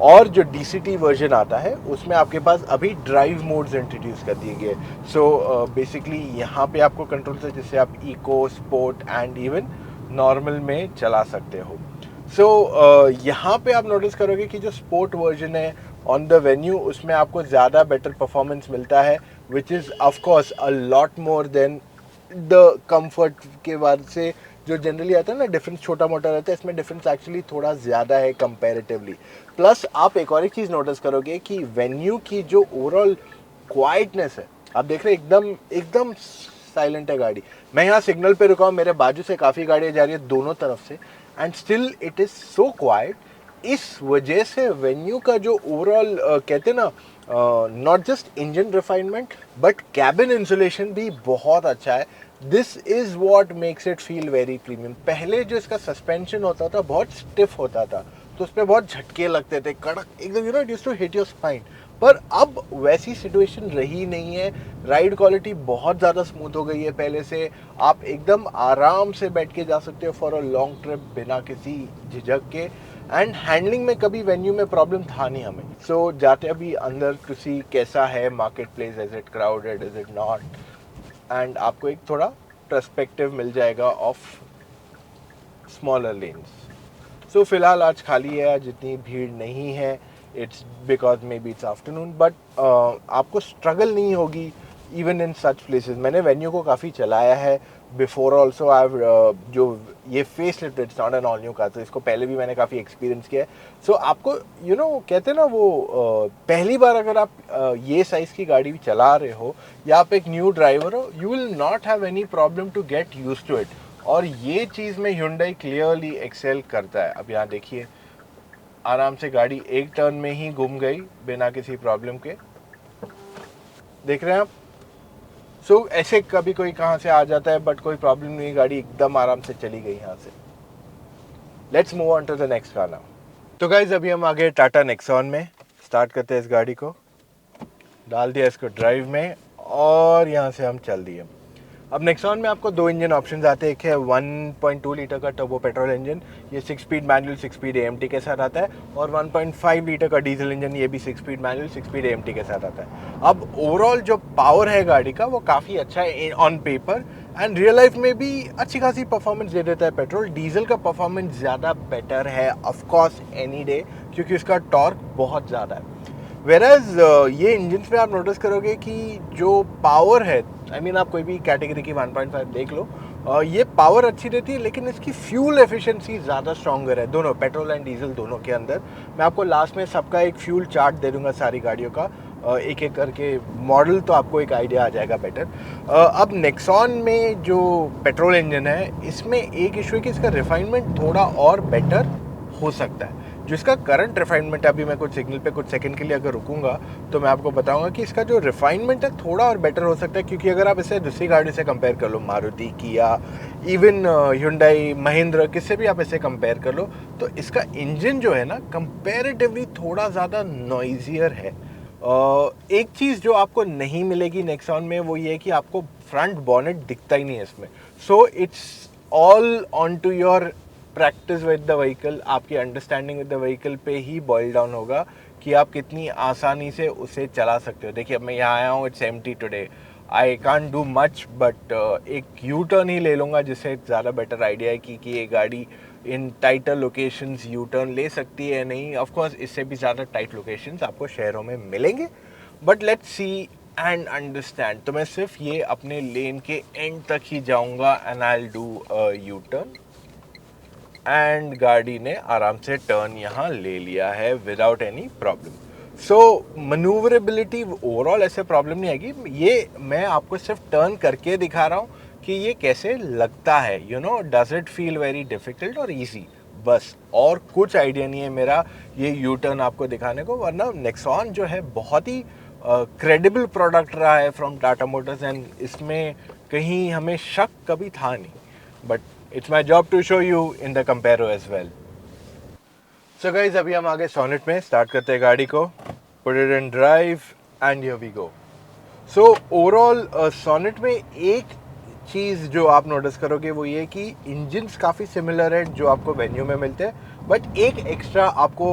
और जो DCT वर्जन आता है उसमें आपके पास अभी ड्राइव मोड्स इंट्रोड्यूस कर दिए गए। सो बेसिकली यहाँ पे आपको कंट्रोल है जिससे आप eco, sport and even normal में चला सकते हो। सो यहाँ पे आप नोटिस करोगे कि जो स्पोर्ट वर्जन है ऑन द वेन्यू उसमें आपको ज़्यादा बेटर परफॉर्मेंस मिलता है, which is of course a lot more than the comfort के बाद से जो जनरली आता है ना, डिफरेंस छोटा मोटा रहता है, इसमें डिफरेंस एक्चुअली थोड़ा ज़्यादा है कंपैरेटिवली। प्लस आप एक और एक चीज़ नोटिस करोगे कि वेन्यू की जो ओवरऑल क्वाइटनेस है, आप देख रहे हैं एकदम एकदम साइलेंट है गाड़ी। मैं यहाँ सिग्नल पे रुका हूँ, मेरे बाजू से काफ़ी गाड़ियाँ जा रही है दोनों तरफ से, and still it is so quite. इस वजह से वेन्यू का जो ओवरऑल कहते हैं ना, not just engine refinement but cabin insulation भी बहुत अच्छा है। This is what makes it feel very premium. पहले जो इसका सस्पेंशन होता था बहुत स्टिफ होता था, तो उस पर बहुत झटके लगते थे, कड़क एकदम, it used to hit your spine. पर अब वैसी सिचुएशन रही नहीं है, राइड क्वालिटी बहुत ज़्यादा स्मूथ हो गई है पहले से, आप एकदम आराम से बैठ के जा सकते हो फॉर अ लॉन्ग ट्रिप बिना किसी झिझक के। एंड हैंडलिंग में कभी वेन्यू में प्रॉब्लम था नहीं हमें। सो जाते अभी अंदर किसी कैसा है market place, is it crowded, is it not, and आपको एक थोड़ा पर्सपेक्टिव मिल जाएगा ऑफ स्मॉलर लेन्स। सो फिलहाल आज खाली है, जितनी भीड़ नहीं है, it's because may be it's afternoon, but आपको स्ट्रगल नहीं होगी इवन इन सच प्लेसेस। मैंने वेन्यू को काफ़ी चलाया है बिफोर ऑल्सो। आई जो ये face lift, it's not an all new car, तो इसको पहले भी मैंने काफ़ी एक्सपीरियंस किया है। सो आपको कहते हैं ना वो पहली बार अगर आप ये साइज़ की गाड़ी चला रहे हो या आप एक न्यू ड्राइवर हो, you will not have any problem to get used to it. और ये चीज़ में Hyundai क्लियरली एक्सेल करता है। अब यहाँ देखिए, आराम से गाड़ी एक टर्न में ही घूम गई बिना किसी प्रॉब्लम के, देख रहे हैं आप। सो ऐसे कभी कोई कहाँ से आ जाता है बट कोई प्रॉब्लम नहीं, गाड़ी एकदम आराम से चली गई यहाँ से। Let's move on to the next car now. तो गाइज अभी हम आ गए टाटा नेक्सॉन में। स्टार्ट करते हैं इस गाड़ी को, डाल दिया इसको ड्राइव में और यहाँ से हम चल दिए। अब नेक्सॉन में आपको दो इंजन ऑप्शंस आते हैं। एक है 1.2 लीटर का टर्बो पेट्रोल इंजन, ये 6 स्पीड मैनुअल 6 स्पीड एएमटी के साथ आता है, और 1.5 लीटर का डीजल इंजन, ये भी 6 स्पीड मैनुअल 6 स्पीड एएमटी के साथ आता है। अब ओवरऑल जो पावर है गाड़ी का वो काफ़ी अच्छा है on paper, and real life में भी अच्छी खासी परफॉर्मेंस दे देता है। पेट्रोल डीजल का परफॉर्मेंस ज़्यादा बेटर है ऑफकोर्स एनी डे, क्योंकि इसका टॉर्क बहुत ज़्यादा है। वेराज ये इंजन में आप नोटिस करोगे कि जो पावर है, आई मीन आप कोई भी कैटेगरी की 1.5 देख लो, ये पावर अच्छी रहती है, लेकिन इसकी फ्यूल एफिशिएंसी ज़्यादा स्ट्रॉन्गर है, दोनों पेट्रोल एंड डीजल दोनों के अंदर। मैं आपको लास्ट में सबका एक फ्यूल चार्ट दे दूंगा सारी गाड़ियों का, एक एक करके मॉडल, तो आपको एक आइडिया आ जाएगा बेटर। अब नेक्सॉन में जो पेट्रोल इंजन है, इसमें एक इशू है कि इसका रिफाइनमेंट थोड़ा और बेटर हो सकता है। जो इसका करंट रिफाइनमेंट है, अभी मैं कुछ सिग्नल पे कुछ सेकंड के लिए अगर रुकूंगा तो मैं आपको बताऊंगा कि इसका जो रिफाइनमेंट है थोड़ा और बेटर हो सकता है, क्योंकि अगर आप इसे दूसरी गाड़ी से कंपेयर कर लो, मारुति, किया, इवन Hyundai, महिंद्रा, किससे भी आप इसे कंपेयर कर लो, तो इसका इंजन जो है ना कंपेरेटिवली थोड़ा ज़्यादा नॉइजियर है। एक चीज़ जो आपको नहीं मिलेगी नेक्सॉन में वो ये है कि आपको फ्रंट बॉनेट दिखता ही नहीं है इसमें। So it's all on to your practice with the vehicle, आपकी अंडरस्टैंडिंग विद द व्हीकल पे ही बॉइल डाउन होगा कि आप कितनी आसानी से उसे चला सकते हो। देखिए अब मैं यहाँ आया हूँ, it's empty today, I can't do much, but एक यू टर्न ही ले लूँगा, जिससे ज़्यादा बेटर आइडिया है कि ये गाड़ी इन टाइटर लोकेशंस यू टर्न ले सकती है नहीं। ऑफकोर्स इससे भी ज़्यादा टाइट लोकेशंस आपको शहरों में मिलेंगे, but let's see and understand. तो मैं सिर्फ ये अपने लेन के एंड तक ही जाऊँगा and I will do U turn, and गाड़ी ने आराम से टर्न यहाँ ले लिया है विदाउट एनी प्रॉब्लम। सो मनूवरेबिलिटी ओवरऑल ऐसे प्रॉब्लम नहीं आएगी। ये मैं आपको सिर्फ टर्न करके दिखा रहा हूँ कि ये कैसे लगता है, you know, does it feel very difficult और ईजी, बस और कुछ आइडिया नहीं है मेरा ये यू टर्न आपको दिखाने को। वरना नेक्सॉन जो है बहुत ही क्रेडिबल प्रोडक्ट रहा है फ्रॉम टाटा मोटर्स, एंड इसमें कहीं हमें शक कभी था नहीं, but it's my job to show you in the Comparo as well. So guys, अभी हम आगे सोनेट में स्टार्ट करते हैं गाड़ी को, put it in drive and here we go. So overall Sonet में एक चीज़ जो आप नोटिस करोगे वो ये कि इंजन्स काफ़ी सिमिलर है जो आपको वेन्यू में मिलते हैं, बट एक एक्स्ट्रा आपको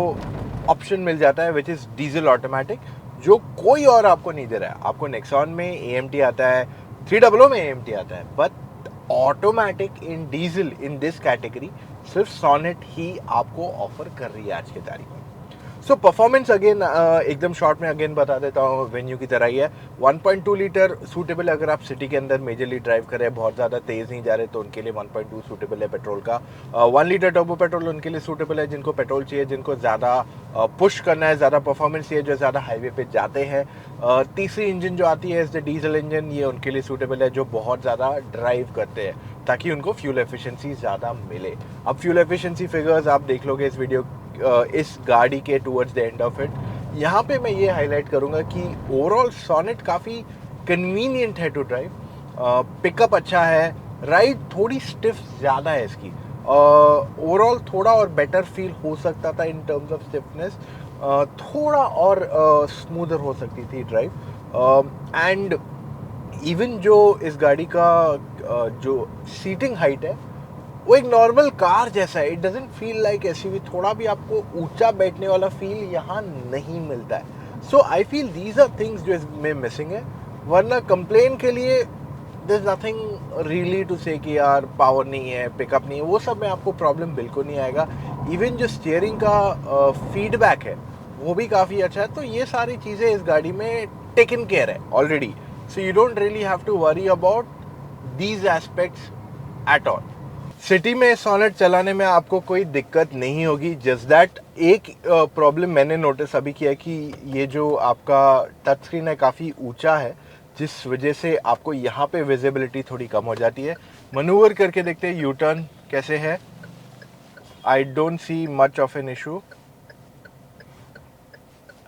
ऑप्शन मिल जाता है विच इज़ डीजल ऑटोमेटिक, जो कोई और आपको नहीं दे रहा है। आपको नेक्सॉन में AMT आता है, 300 में AMT आता है, but automatic in diesel in this category सिर्फ सोनेट ही आपको ऑफर कर रही है आज की तारीख में। सो परफॉर्मेंस अगेन एकदम शॉर्ट में अगेन बता देता हूँ, वेन्यू की तरह ही है। 1.2 लीटर सूटेबल अगर आप सिटी के अंदर मेजरली ड्राइव करें, बहुत ज़्यादा तेज़ नहीं जा रहे, तो उनके लिए 1.2 सूटेबल है पेट्रोल का। 1 लीटर टर्बो पेट्रोल उनके लिए सूटेबल है जिनको पेट्रोल चाहिए, जिनको ज़्यादा पुश करना है, ज़्यादा परफॉर्मेंस चाहिए, जो ज़्यादा हाईवे पे जाते हैं। तीसरी इंजन जो आती है इस द डीजल इंजन, ये उनके लिए सूटेबल है जो बहुत ज़्यादा ड्राइव करते हैं, ताकि उनको फ्यूल एफिशिएंसी ज़्यादा मिले। अब फ्यूल एफिशिएंसी फिगर्स आप देख लोगे इस वीडियो इस गाड़ी के towards the end of it. यहाँ पे मैं ये हाईलाइट करूँगा कि ओवरऑल सोनेट काफ़ी कन्वीनियंट है टू ड्राइव, पिकअप अच्छा है, राइड थोड़ी स्टिफ ज़्यादा है इसकी, ओवरऑल थोड़ा और बेटर फील हो सकता था इन टर्म्स ऑफ स्टिफनेस, थोड़ा और स्मूदर हो सकती थी ड्राइव, एंड इवन जो इस गाड़ी का जो सीटिंग हाइट है वो एक नॉर्मल कार जैसा है, it doesn't feel like SUV, थोड़ा भी आपको ऊंचा बैठने वाला फील यहाँ नहीं मिलता है। So I feel these are things जो इसमें मिसिंग है, वरना कंप्लेन के लिए there is nothing really to say कि यार पावर नहीं है, पिकअप नहीं है, वो सब में आपको प्रॉब्लम बिल्कुल नहीं आएगा। इवन जो स्टीयरिंग का फीडबैक है वो भी काफ़ी अच्छा है, तो ये सारी चीज़ें इस गाड़ी में टेकन केयर है already, so you don't really have to worry about these aspects at all. City में सोनेट चलाने में आपको कोई दिक्कत नहीं होगी, जस्ट दैट एक प्रॉब्लम मैंने नोटिस अभी किया कि ये जो आपका टच स्क्रीन है काफ़ी ऊंचा है, जिस वजह से आपको यहाँ पे विजिबिलिटी थोड़ी कम हो जाती है। मनूवर करके देखते हैं यू टर्न कैसे है, I don't see much of an issue,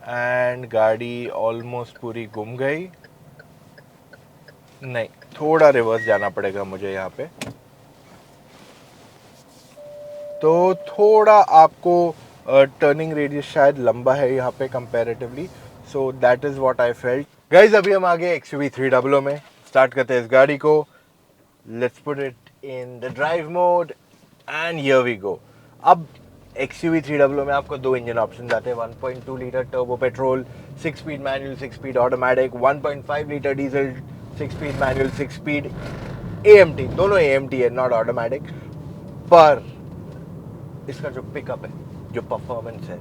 and गाड़ी ऑलमोस्ट पूरी घूम गई, नहीं थोड़ा रिवर्स जाना पड़ेगा मुझे यहाँ पे, तो थोड़ा आपको टर्निंग रेडियस शायद लंबा है यहाँ पे comparatively, so that is what I felt. Guys अभी हम आ गए XUV 300 में। स्टार्ट करते हैं इस गाड़ी को। Let's put it in the drive mode and here we go. अब XUV 300 में आपको दो इंजन ऑप्शन आते हैं, 1.2 litre turbo petrol 6 speed manual 6 speed automatic, 1.5 litre diesel 6 speed manual 6 speed AMT, दोनों AMT है, नॉट ऑटोमेटिक। पर इसका जो पिकअप है, जो परफॉर्मेंस है,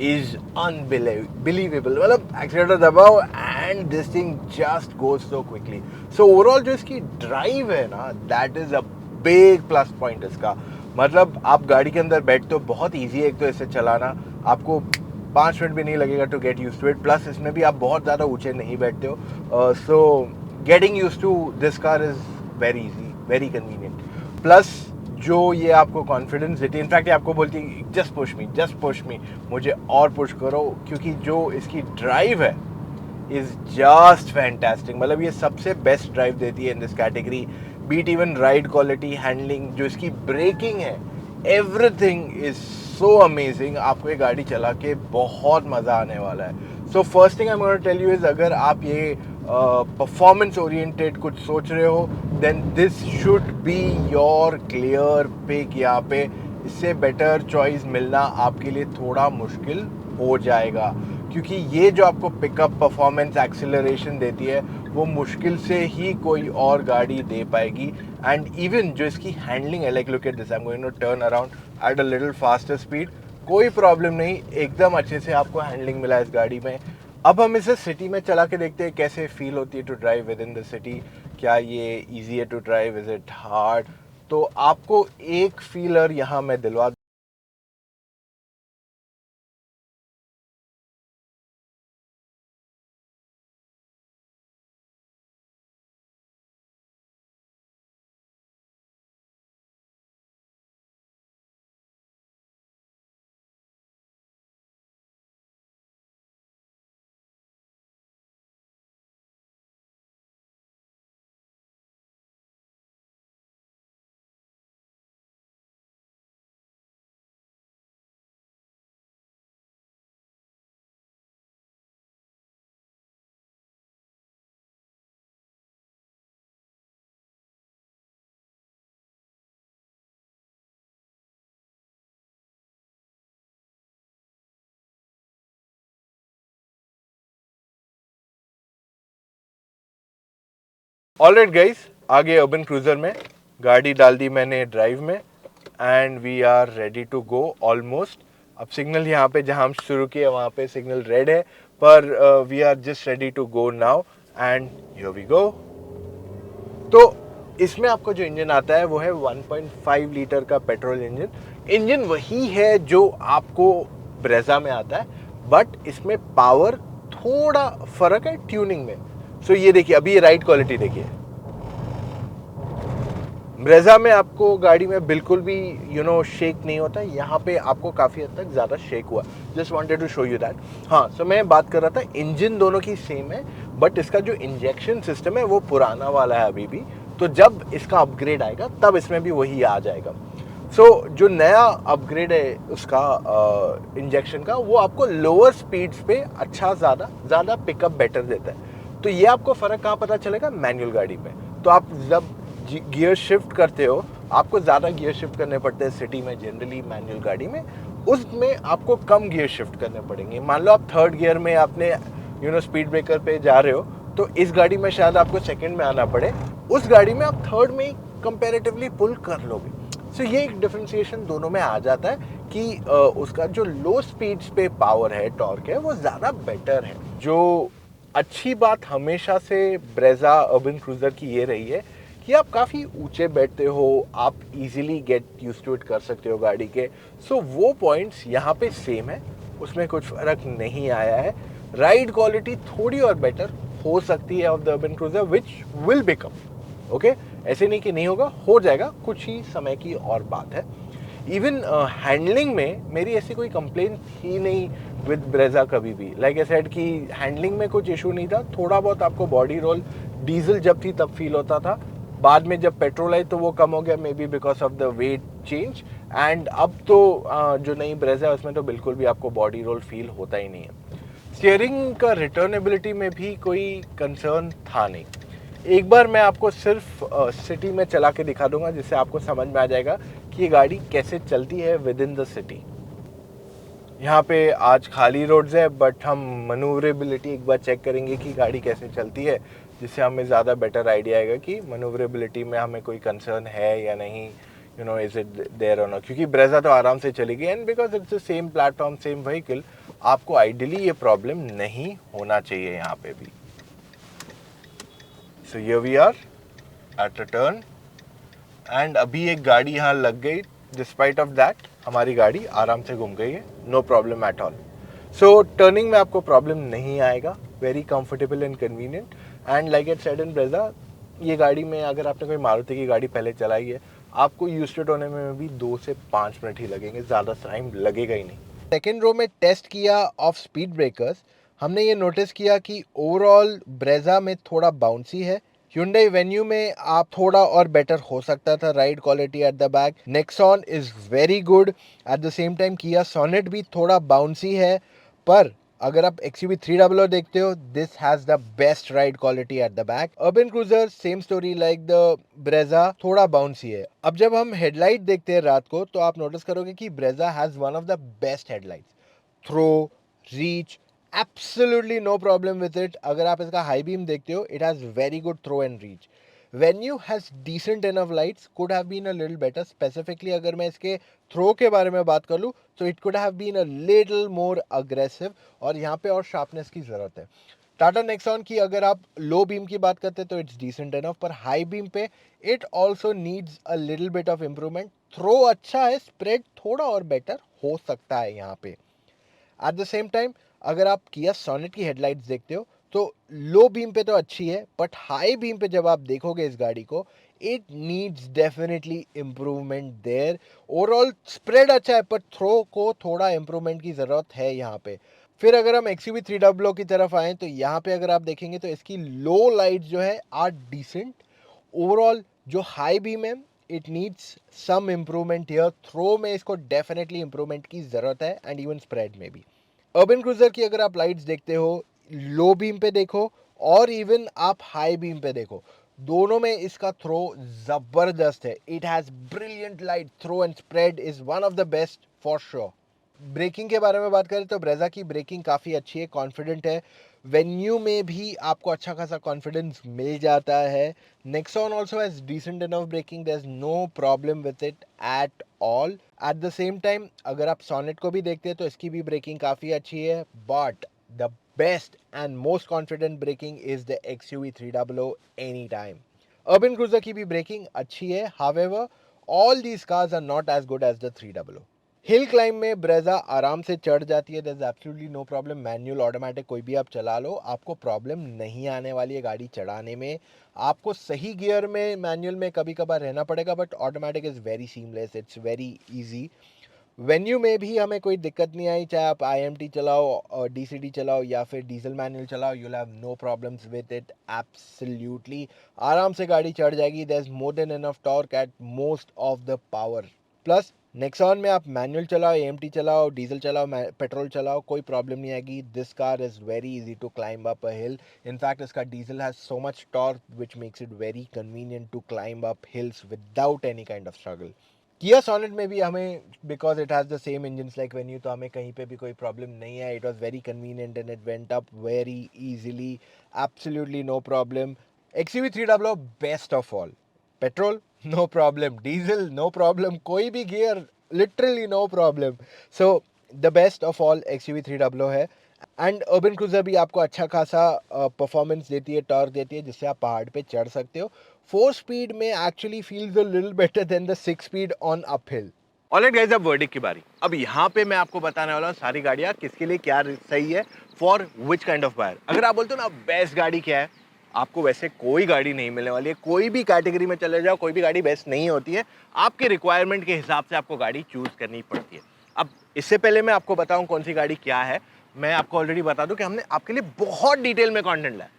इज अनबिलीवेबल। मतलब एक्सीलेटर दबाओ and this thing just goes so quickly. So overall जो इसकी ड्राइव है ना, that is a big plus point इसका। मतलब आप गाड़ी के अंदर बैठते हो, बहुत ईजी है एक तो इसे चलाना, आपको 5 मिनट भी नहीं लगेगा to get used to it. Plus इसमें भी आप बहुत ज़्यादा ऊंचे नहीं बैठते हो, so getting used to this car is very easy, very convenient. Plus जो ये आपको कॉन्फिडेंस देती है, इनफैक्ट ये आपको बोलती है जस्ट पुश मी, मुझे और पुश करो, क्योंकि जो इसकी ड्राइव है इज़ जस्ट फैंटास्टिक। मतलब ये सबसे बेस्ट ड्राइव देती है in this category. Beat even ride quality, handling, जो इसकी ब्रेकिंग है, एवरीथिंग इज सो अमेजिंग। आपको ये गाड़ी चला के बहुत मज़ा आने वाला है। So first thing I am gonna tell you is, अगर आप ये परफॉर्मेंस ओरिएंटेड कुछ सोच रहे हो, then this should be your clear pick. यहाँ पे इससे बेटर चॉइस मिलना आपके लिए थोड़ा मुश्किल हो जाएगा, क्योंकि ये जो आपको पिकअप, परफॉर्मेंस, एक्सीलरेशन देती है, वो मुश्किल से ही कोई और गाड़ी दे पाएगी। एंड इवन जो इसकी हैंडलिंग है, like look at this, I am going to turn around at a little faster speed, कोई प्रॉब्लम नहीं, एकदम अच्छे से आपको हैंडलिंग मिला है इस गाड़ी में। अब हम इसे सिटी में चला के देखते हैं कैसे फील होती है to drive within the city. क्या ये इजी है to drive, is it hard? तो आपको एक फीलर यहाँ मैं दिलवा। ऑलराइट गाइस, आगे अर्बन क्रूजर में गाड़ी डाल दी मैंने ड्राइव में and we are ready to go almost. अब सिग्नल यहाँ पे जहाँ हम शुरू किए वहाँ पे सिग्नल रेड है, पर we are just ready to go now and here we go. तो इसमें आपको जो इंजन आता है वो है 1.5 लीटर का पेट्रोल इंजन। इंजन वही है जो आपको ब्रेजा में आता है, बट इसमें पावर थोड़ा फर्क है ट्यूनिंग में। सो ये देखिए, अभी ये राइड क्वालिटी देखिए, ब्रेजा में आपको गाड़ी में बिल्कुल भी शेक नहीं होता, यहाँ पे आपको काफ़ी हद तक ज़्यादा शेक हुआ। Just wanted to show you that. हाँ, सो मैं बात कर रहा था, इंजन दोनों की सेम है, बट इसका जो इंजेक्शन सिस्टम है वो पुराना वाला है अभी भी। तो जब इसका अपग्रेड आएगा तब इसमें भी वही आ जाएगा। सो जो नया अपग्रेड है उसका इंजेक्शन का, वो आपको लोअर स्पीड्स पे अच्छा ज़्यादा पिकअप बेटर देता है। तो ये आपको फ़र्क कहाँ पता चलेगा? मैनुअल गाड़ी में। तो आप जब गियर शिफ्ट करते हो, आपको ज़्यादा गियर शिफ्ट करने पड़ते हैं सिटी में जनरली मैनुअल गाड़ी में, उसमें आपको कम गियर शिफ्ट करने पड़ेंगे। मान लो आप थर्ड गियर में आपने स्पीड ब्रेकर पे जा रहे हो, तो इस गाड़ी में शायद आपको सेकंड में आना पड़े, उस गाड़ी में आप थर्ड में ही कंपैरेटिवली पुल कर लोगे। सो ये एक डिफरेंशिएशन दोनों में आ जाता है कि उसका जो लो स्पीड्स पे पावर है, टॉर्क है, वो ज़्यादा बेटर है। जो अच्छी बात हमेशा से ब्रेजा अर्बन क्रूजर की ये रही है कि आप काफ़ी ऊंचे बैठते हो, आप easily get used to it कर सकते हो गाड़ी के। सो वो पॉइंट्स यहाँ पे सेम है, उसमें कुछ फ़र्क नहीं आया है। राइड क्वालिटी थोड़ी और बेटर हो सकती है of the Urban cruiser, which will become okay. ऐसे नहीं कि नहीं होगा, हो जाएगा, कुछ ही समय की और बात है। इवन हैंडलिंग में मेरी ऐसी कोई कंप्लेन थी नहीं विद ब्रेजा कभी भी। लाइक आई सेड कि हैंडलिंग में कुछ इशू नहीं था। थोड़ा बहुत आपको बॉडी रोल डीजल जब थी तब फील होता था, बाद में जब पेट्रोल आई तो वो कम हो गया, may be because of the wait change and अब तो जो नई ब्रेजा है उसमें तो बिल्कुल भी आपको बॉडी रोल फील होता ही नहीं है। स्टीयरिंग का रिटर्नेबिलिटी में भी कोई कंसर्न था नहीं। एक बार मैं आपको सिर्फ सिटी में चला के दिखा दूंगा जिससे आपको समझ में आ जाएगा कि ये गाड़ी कैसे चलती है विद इन द सिटी। यहाँ पे आज खाली रोड्स है बट हम मनूवरेबिलिटी एक बार चेक करेंगे कि गाड़ी कैसे चलती है, जिससे हमें ज़्यादा बेटर आइडिया आएगा कि मनूवरेबिलिटी में हमें कोई कंसर्न है या नहीं, you know, is it there or not. क्योंकि ब्रेजा तो आराम से चलेगी and because it's the same platform same vehicle, आपको आइडियली ये प्रॉब्लम नहीं होना चाहिए यहाँ पे भी। So here we are at a turn and अभी एक गाड़ी यहाँ लग गई, डिस्पाइट ऑफ दैट हमारी गाड़ी आराम से घूम गई है, no problem at all. So turning में आपको प्रॉब्लम नहीं आएगा, very comfortable and convenient. And like it said in Brezza, ये गाड़ी में अगर आपने कोई मारुति की गाड़ी पहले चलाई है, आपको यूज्ड टू इट होने में भी 2 से 5 मिनट ही लगेंगे, ज़्यादा टाइम लगेगा ही नहीं। सेकेंड रो में टेस्ट किया ऑफ स्पीड ब्रेकर्स, हमने ये नोटिस किया कि ओवरऑल ब्रेजा में थोड़ा बाउंसी है। Hyundai वेन्यू में आप थोड़ा और बेटर हो सकता था, ride quality at the back. Nexon is very good, eight the same time किया सोनेट भी थोड़ा बाउंसी है, पर अगर आप XUV 300 देखते हो, this has the best ride quality at the back. Urban cruiser same story like the Brezza, थोड़ा बाउंसी है। अब जब हम हेडलाइट देखते हैं रात को तो आप नोटिस करोगे कि Brezza has one of the best headlights, throw, reach, absolutely no problem with it. अगर आप इसका हाई बीम देखते हो, it has very good throw and reach. Venue has decent enough lights, could have been a little better. Specifically अगर मैं इसके throw के बारे में बात कर लूँ तो it could have been a little more aggressive, और यहाँ पे और शार्पनेस की ज़रूरत है। टाटा नेक्सॉन की अगर आप लो बीम की बात करते हैं तो इट्स डिसेंट इनफ, पर हाई बीम पे it also needs a little bit of improvement. Throw अच्छा है, स्प्रेड थोड़ा और बेटर हो सकता है यहाँ पे। एट द सेम टाइम अगर आप किया सोनेट की हेडलाइट्स देखते हो तो लो बीम पे तो अच्छी है, बट हाई बीम पे जब आप देखोगे इस गाड़ी को, it needs definitely improvement there. Overall spread अच्छा है, पर थ्रो को थोड़ा इम्प्रूवमेंट की ज़रूरत है यहाँ पे। फिर अगर हम XUV 300 की तरफ आएँ तो यहाँ पे अगर आप देखेंगे तो इसकी लो लाइट जो है आर डिसेंट। ओवरऑल जो हाई बीम है, it needs some improvement here. Throw में इसको डेफिनेटली इम्प्रूवमेंट की ज़रूरत है एंड इवन स्प्रेड में भी। अर्बन क्रूजर की अगर आप लाइट्स देखते हो, लो बीम पे देखो और इवन आप हाई बीम पे देखो, दोनों में इसका थ्रो जबरदस्त है। It has brilliant light throw and spread is one of the best for sure. Braking के बारे में बात करें तो ब्रेजा की ब्रेकिंग काफ़ी अच्छी है, कॉन्फिडेंट है। वेन्यू में भी आपको अच्छा खासा कॉन्फिडेंस मिल जाता है। Nexon also has decent enough braking, there is no problem with it at all. At the same time अगर आप सोनेट को भी देखते हैं तो इसकी भी ब्रेकिंग काफ़ी अच्छी है, but the best and most confident braking is the XUV 300 any time. Urban Cruiser की भी ब्रेकिंग अच्छी है, however all these cars are not as good as the 300। Hill climb में ब्रेजा आराम से चढ़ जाती है, there is absolutely no problem. Manual automatic कोई भी आप चला लो, आपको प्रॉब्लम नहीं आने वाली है गाड़ी चढ़ाने में। आपको सही गियर में मैनुअल में कभी कभार रहना पड़ेगा, but automatic is very seamless, it's very easy. Venue में भी हमें कोई दिक्कत नहीं आई, चाहे आप IMT चलाओ और DCD चलाओ या फिर डीजल मैनुअल चलाओ, you will have no problems with it absolutely. आराम से गाड़ी चढ़ जाएगी, there is more than enough torque at most of the power. Plus Nexon में आप मैनुअल चलाओ, AMT चलाओ, डीजल चलाओ, पेट्रोल चलाओ, कोई प्रॉब्लम नहीं आएगी। This car is very easy to climb up a hill. In fact इसका diesel has so much torque which makes it very convenient to climb up hills without any kind of struggle. Kia Sonet में भी हमें, because it has the same engines like Venue, तो हमें कहीं पे भी कोई प्रॉब्लम नहीं है। It was very convenient and it went up very easily, absolutely no problem. XUV 300 best of all, petrol no problem, diesel no problem, कोई भी gear literally no problem. So the best of all XUV 300 है। And urban cruiser भी आपको अच्छा खासा performance देती है, torque देती है, जिससे आप पहाड़ पे चढ़ सकते हो। 4 स्पीड में actually feels a little better than the 6 speed on uphill. Alright guys, अब वर्डिक्ट की बारी। अब यहाँ पे मैं आपको बताने वाला हूँ सारी गाड़ियाँ किसके लिए क्या सही है, for which kind of buyer. अगर आप बोलते हो ना बेस्ट गाड़ी क्या है, आपको वैसे कोई गाड़ी नहीं मिलने वाली है। कोई भी कैटेगरी में चले जाओ, कोई भी गाड़ी बेस्ट नहीं होती है। आपके रिक्वायरमेंट के हिसाब से आपको गाड़ी चूज करनी पड़ती है। अब इससे पहले मैं आपको बताऊं कौन सी गाड़ी क्या है, मैं आपको ऑलरेडी बता दूं कि हमने आपके लिए बहुत डिटेल में कंटेंट लाया।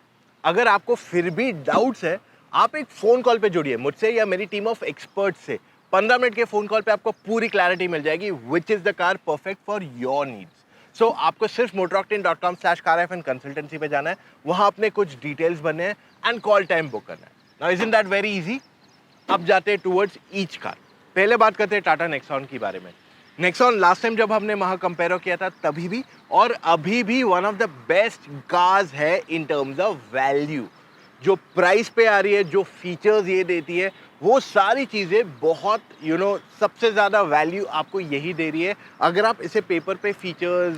अगर आपको फिर भी डाउट्स है, आप एक फ़ोन कॉल पे जुड़िए मुझसे या मेरी टीम ऑफ एक्सपर्ट से। 15 मिनट के फ़ोन कॉल पे आपको पूरी क्लैरिटी मिल जाएगी which is the car perfect for your needs. So आपको सिर्फ motoroctane.com/car consultancy पे जाना है, वहाँ अपने कुछ डिटेल्स भरने हैं एंड कॉल टाइम बुक करना है। Now isn't that very easy? अब जाते हैं टूवर्ड्स ईच कार। पहले बात करते हैं टाटा नेक्सॉन के बारे में। नेक्सॉन लास्ट टाइम जब हमने वहाँ कंपेयर किया था तभी भी और अभी भी one of the best cars है इन टर्म्स ऑफ वैल्यू। जो प्राइस पे आ रही है, जो फीचर्स ये देती है, वो सारी चीज़ें बहुत सबसे ज़्यादा वैल्यू आपको यही दे रही है। अगर आप इसे पेपर पे फीचर्स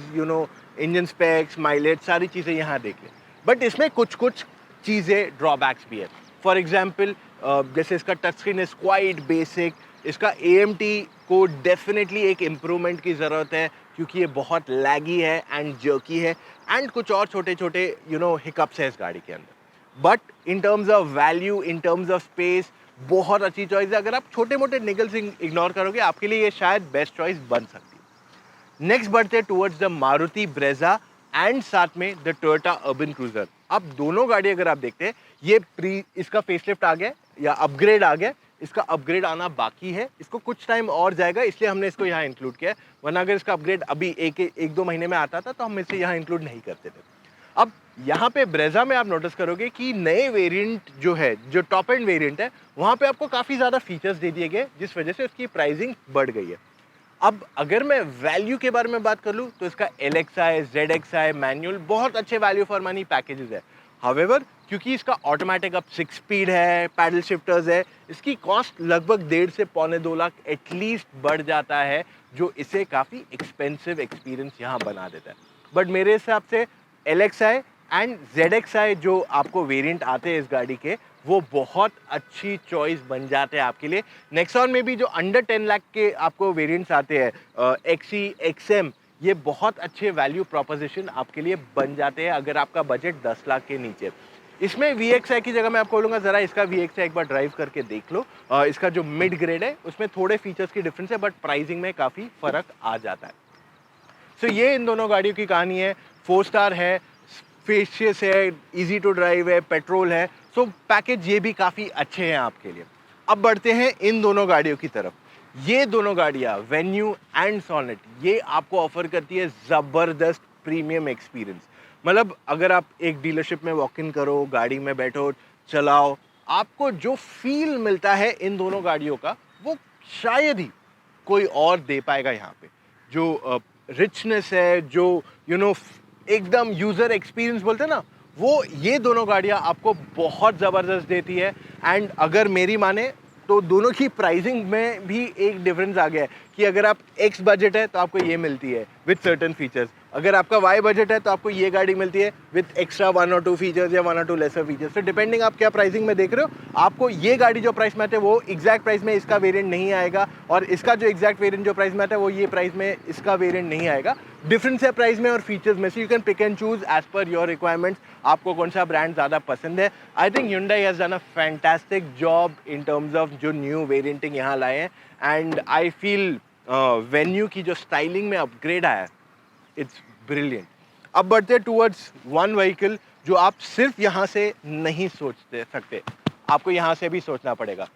इंजन स्पेक्स, माइलेज, सारी चीज़ें यहाँ देख लें, बट इसमें कुछ कुछ चीज़ें ड्रॉबैक्स भी है। फॉर एग्जाम्पल जैसे इसका touch screen is quite basic, इसका AMT को डेफिनेटली एक इम्प्रूवमेंट की ज़रूरत है क्योंकि ये बहुत लैगी है एंड जर्की है एंड कुछ और छोटे छोटे हिकअप्स है इस गाड़ी के अंदर। But in terms of value, in terms of space, बहुत अच्छी चॉइस है। अगर आप छोटे मोटे निगल्स इग्नोर करोगे, आपके लिए ये शायद बेस्ट चॉइस बन सकती है। नेक्स्ट बढ़ते towards the Maruti Brezza and साथ में द टोयोटा अर्बन क्रूजर। अब दोनों गाड़ी अगर आप देखते हैं, ये इसका फेसलिफ्ट आ गया या अपग्रेड आ गया, इसका अपग्रेड आना बाकी है, इसको कुछ टाइम और जाएगा, इसलिए हमने इसको यहाँ इंक्लूड किया है। वरना अगर इसका अपग्रेड अभी एक दो महीने में आता था तो हम इसे यहाँ इंक्लूड नहीं करते थे। अब यहाँ पे ब्रेजा में आप नोटिस करोगे कि नए वेरिएंट जो है, जो टॉप एंड वेरिएंट है, वहाँ पे आपको काफ़ी ज़्यादा फीचर्स दे दिए गए, जिस वजह से उसकी प्राइसिंग बढ़ गई है। अब अगर मैं वैल्यू के बारे में बात कर लूँ तो इसका LXI, ZXI, मैनुअल बहुत अच्छे वैल्यू फॉर मनी पैकेजेस है। हावेवर क्योंकि इसका ऑटोमेटिक अब 6 स्पीड है, पैडल शिफ्टर्स है, इसकी कॉस्ट लगभग 1.5 से पौने 2 लाख एटलीस्ट बढ़ जाता है, जो इसे काफ़ी एक्सपेंसिव एक्सपीरियंस यहाँ बना देता है। बट मेरे हिसाब से LXI एंड ZXI जो आपको वेरिएंट आते हैं इस गाड़ी के, वो बहुत अच्छी चॉइस बन जाते हैं आपके लिए। नेक्सॉन में भी जो अंडर 10 लाख के आपको वेरिएंट्स आते हैं, XE, XM, ये बहुत अच्छे वैल्यू प्रोपोजिशन आपके लिए बन जाते हैं अगर आपका बजट 10 लाख के नीचे। इसमें VXI की जगह मैं आपको बोलूँगा ज़रा इसका VXI एक बार ड्राइव करके देख लो। इसका जो मिड ग्रेड है उसमें थोड़े फीचर्स की डिफरेंस है, बट प्राइसिंग में काफ़ी फ़र्क आ जाता है। सो ये इन दोनों गाड़ियों की कहानी है। 4 स्टार है, स्पेशियस है, इजी टू ड्राइव है, पेट्रोल है, सो पैकेज ये भी काफ़ी अच्छे हैं आपके लिए। अब बढ़ते हैं इन दोनों गाड़ियों की तरफ। ये दोनों गाड़ियाँ वेन्यू एंड सोनेट, ये आपको ऑफर करती है ज़बरदस्त प्रीमियम एक्सपीरियंस। मतलब अगर आप एक डीलरशिप में वॉक इन करो, गाड़ी में बैठो, चलाओ, आपको जो फील मिलता है इन दोनों गाड़ियों का, वो शायद ही कोई और दे पाएगा यहाँ पे। जो रिचनेस है, जो एकदम यूज़र एक्सपीरियंस बोलते हैं ना, वो ये दोनों गाड़ियाँ आपको बहुत ज़बरदस्त देती है। एंड अगर मेरी माने तो दोनों की प्राइसिंग में भी एक डिफरेंस आ गया है कि अगर आप X बजट है तो आपको ये मिलती है विथ सर्टन फीचर्स, अगर आपका Y बजट है तो आपको ये गाड़ी मिलती है विथ एक्स्ट्रा 1 और 2 फीचर्स या 1 और 2 लेसर फीचर्स। तो डिपेंडिंग आप क्या प्राइसिंग में देख रहे हो, आपको ये गाड़ी जो प्राइस में आते हैं वो एग्जैक्ट प्राइस में इसका वेरिएंट नहीं आएगा, और इसका जो एग्जैक्ट वेरिएंट जो प्राइस में आता है वो ये प्राइस में इसका वेरिएंट नहीं आएगा। डिफरेंस है प्राइस में और फीचर्स में, so you can pick and choose as per your requirements, आपको कौन सा ब्रांड ज़्यादा पसंद है। I think Hyundai has done a fantastic job in terms of जो न्यू वेरिएंटिंग यहाँ लाए हैं, एंड आई फील वेन्यू की जो स्टाइलिंग में अपग्रेड आया है, इट्स ब्रिलियंट। अब बढ़ते टूवर्ड्स वन व्हीकल जो आप सिर्फ यहाँ से नहीं सोचते सकते, आपको यहाँ से भी सोचना पड़ेगा।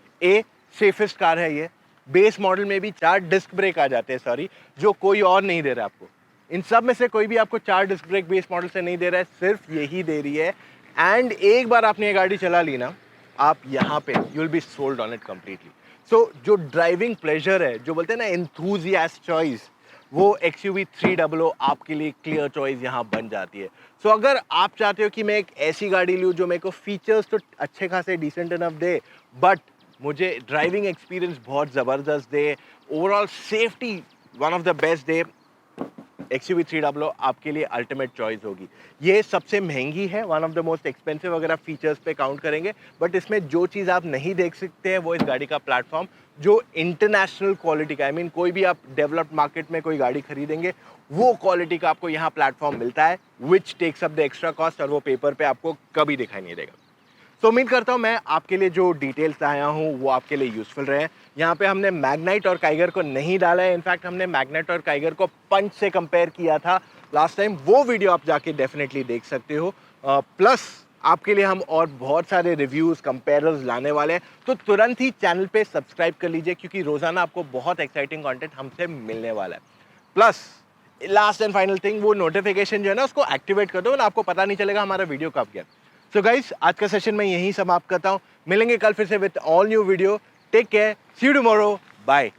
सेफेस्ट कार है ये, बेस मॉडल में भी 4 डिस्क ब्रेक आ जाते हैं, सॉरी, जो कोई और नहीं दे रहा आपको। इन सब में से कोई भी आपको 4 डिस्क ब्रेक बेस मॉडल से नहीं दे रहा है, सिर्फ यही दे रही है। एंड एक बार आपने ये गाड़ी चला ली ना, आप यहाँ पे you will be sold on it completely. So जो ड्राइविंग प्लेजर है, जो बोलते हैं ना एंथुसियास्ट चॉइस, वो XUV 300 आपके लिए क्लियर चॉइस यहाँ बन जाती है। सो अगर आप चाहते हो कि मैं एक ऐसी गाड़ी लूँ जो मेरे को फीचर्स तो अच्छे खासे डिसेंट इनफ दे, बट मुझे ड्राइविंग एक्सपीरियंस बहुत ज़बरदस्त दे, overall safety one of the best दे, XUV 300 आपके लिए अल्टीमेट चॉइस होगी। ये सबसे महंगी है, one of the most expensive अगर आप फीचर्स पे काउंट करेंगे, बट इसमें जो चीज़ आप नहीं देख सकते हैं वो इस गाड़ी का प्लेटफॉर्म, जो इंटरनेशनल क्वालिटी का, आई मीन कोई भी आप डेवलप्ड मार्केट में कोई गाड़ी खरीदेंगे वो क्वालिटी का आपको यहाँ प्लेटफॉर्म मिलता है, which takes up the extra cost, और वो पेपर पे आपको कभी दिखाई नहीं देगा। तो उम्मीद करता हूँ मैं आपके लिए जो डिटेल्स लाया हूँ वो आपके लिए यूज़फुल रहे। यहाँ पे हमने मैग्नाइट और काइगर को नहीं डाला है, इनफैक्ट हमने मैग्नाइट और काइगर को पंच से कंपेयर किया था लास्ट टाइम, वो वीडियो आप जाके डेफिनेटली देख सकते हो। प्लस आपके लिए हम और बहुत सारे रिव्यूज़ कंपेयर्स लाने वाले हैं, तो तुरंत ही चैनल पे सब्सक्राइब कर लीजिए क्योंकि रोज़ाना आपको बहुत एक्साइटिंग कंटेंट हमसे मिलने वाला है। Plus last and final thing, वो नोटिफिकेशन जो है ना उसको एक्टिवेट कर दो ना, आपको पता नहीं चलेगा हमारा वीडियो कब गया। सो गाइस, आज का सेशन मैं यहीं समाप्त करता हूँ। मिलेंगे कल फिर से with all new video. Take care, see you tomorrow, bye.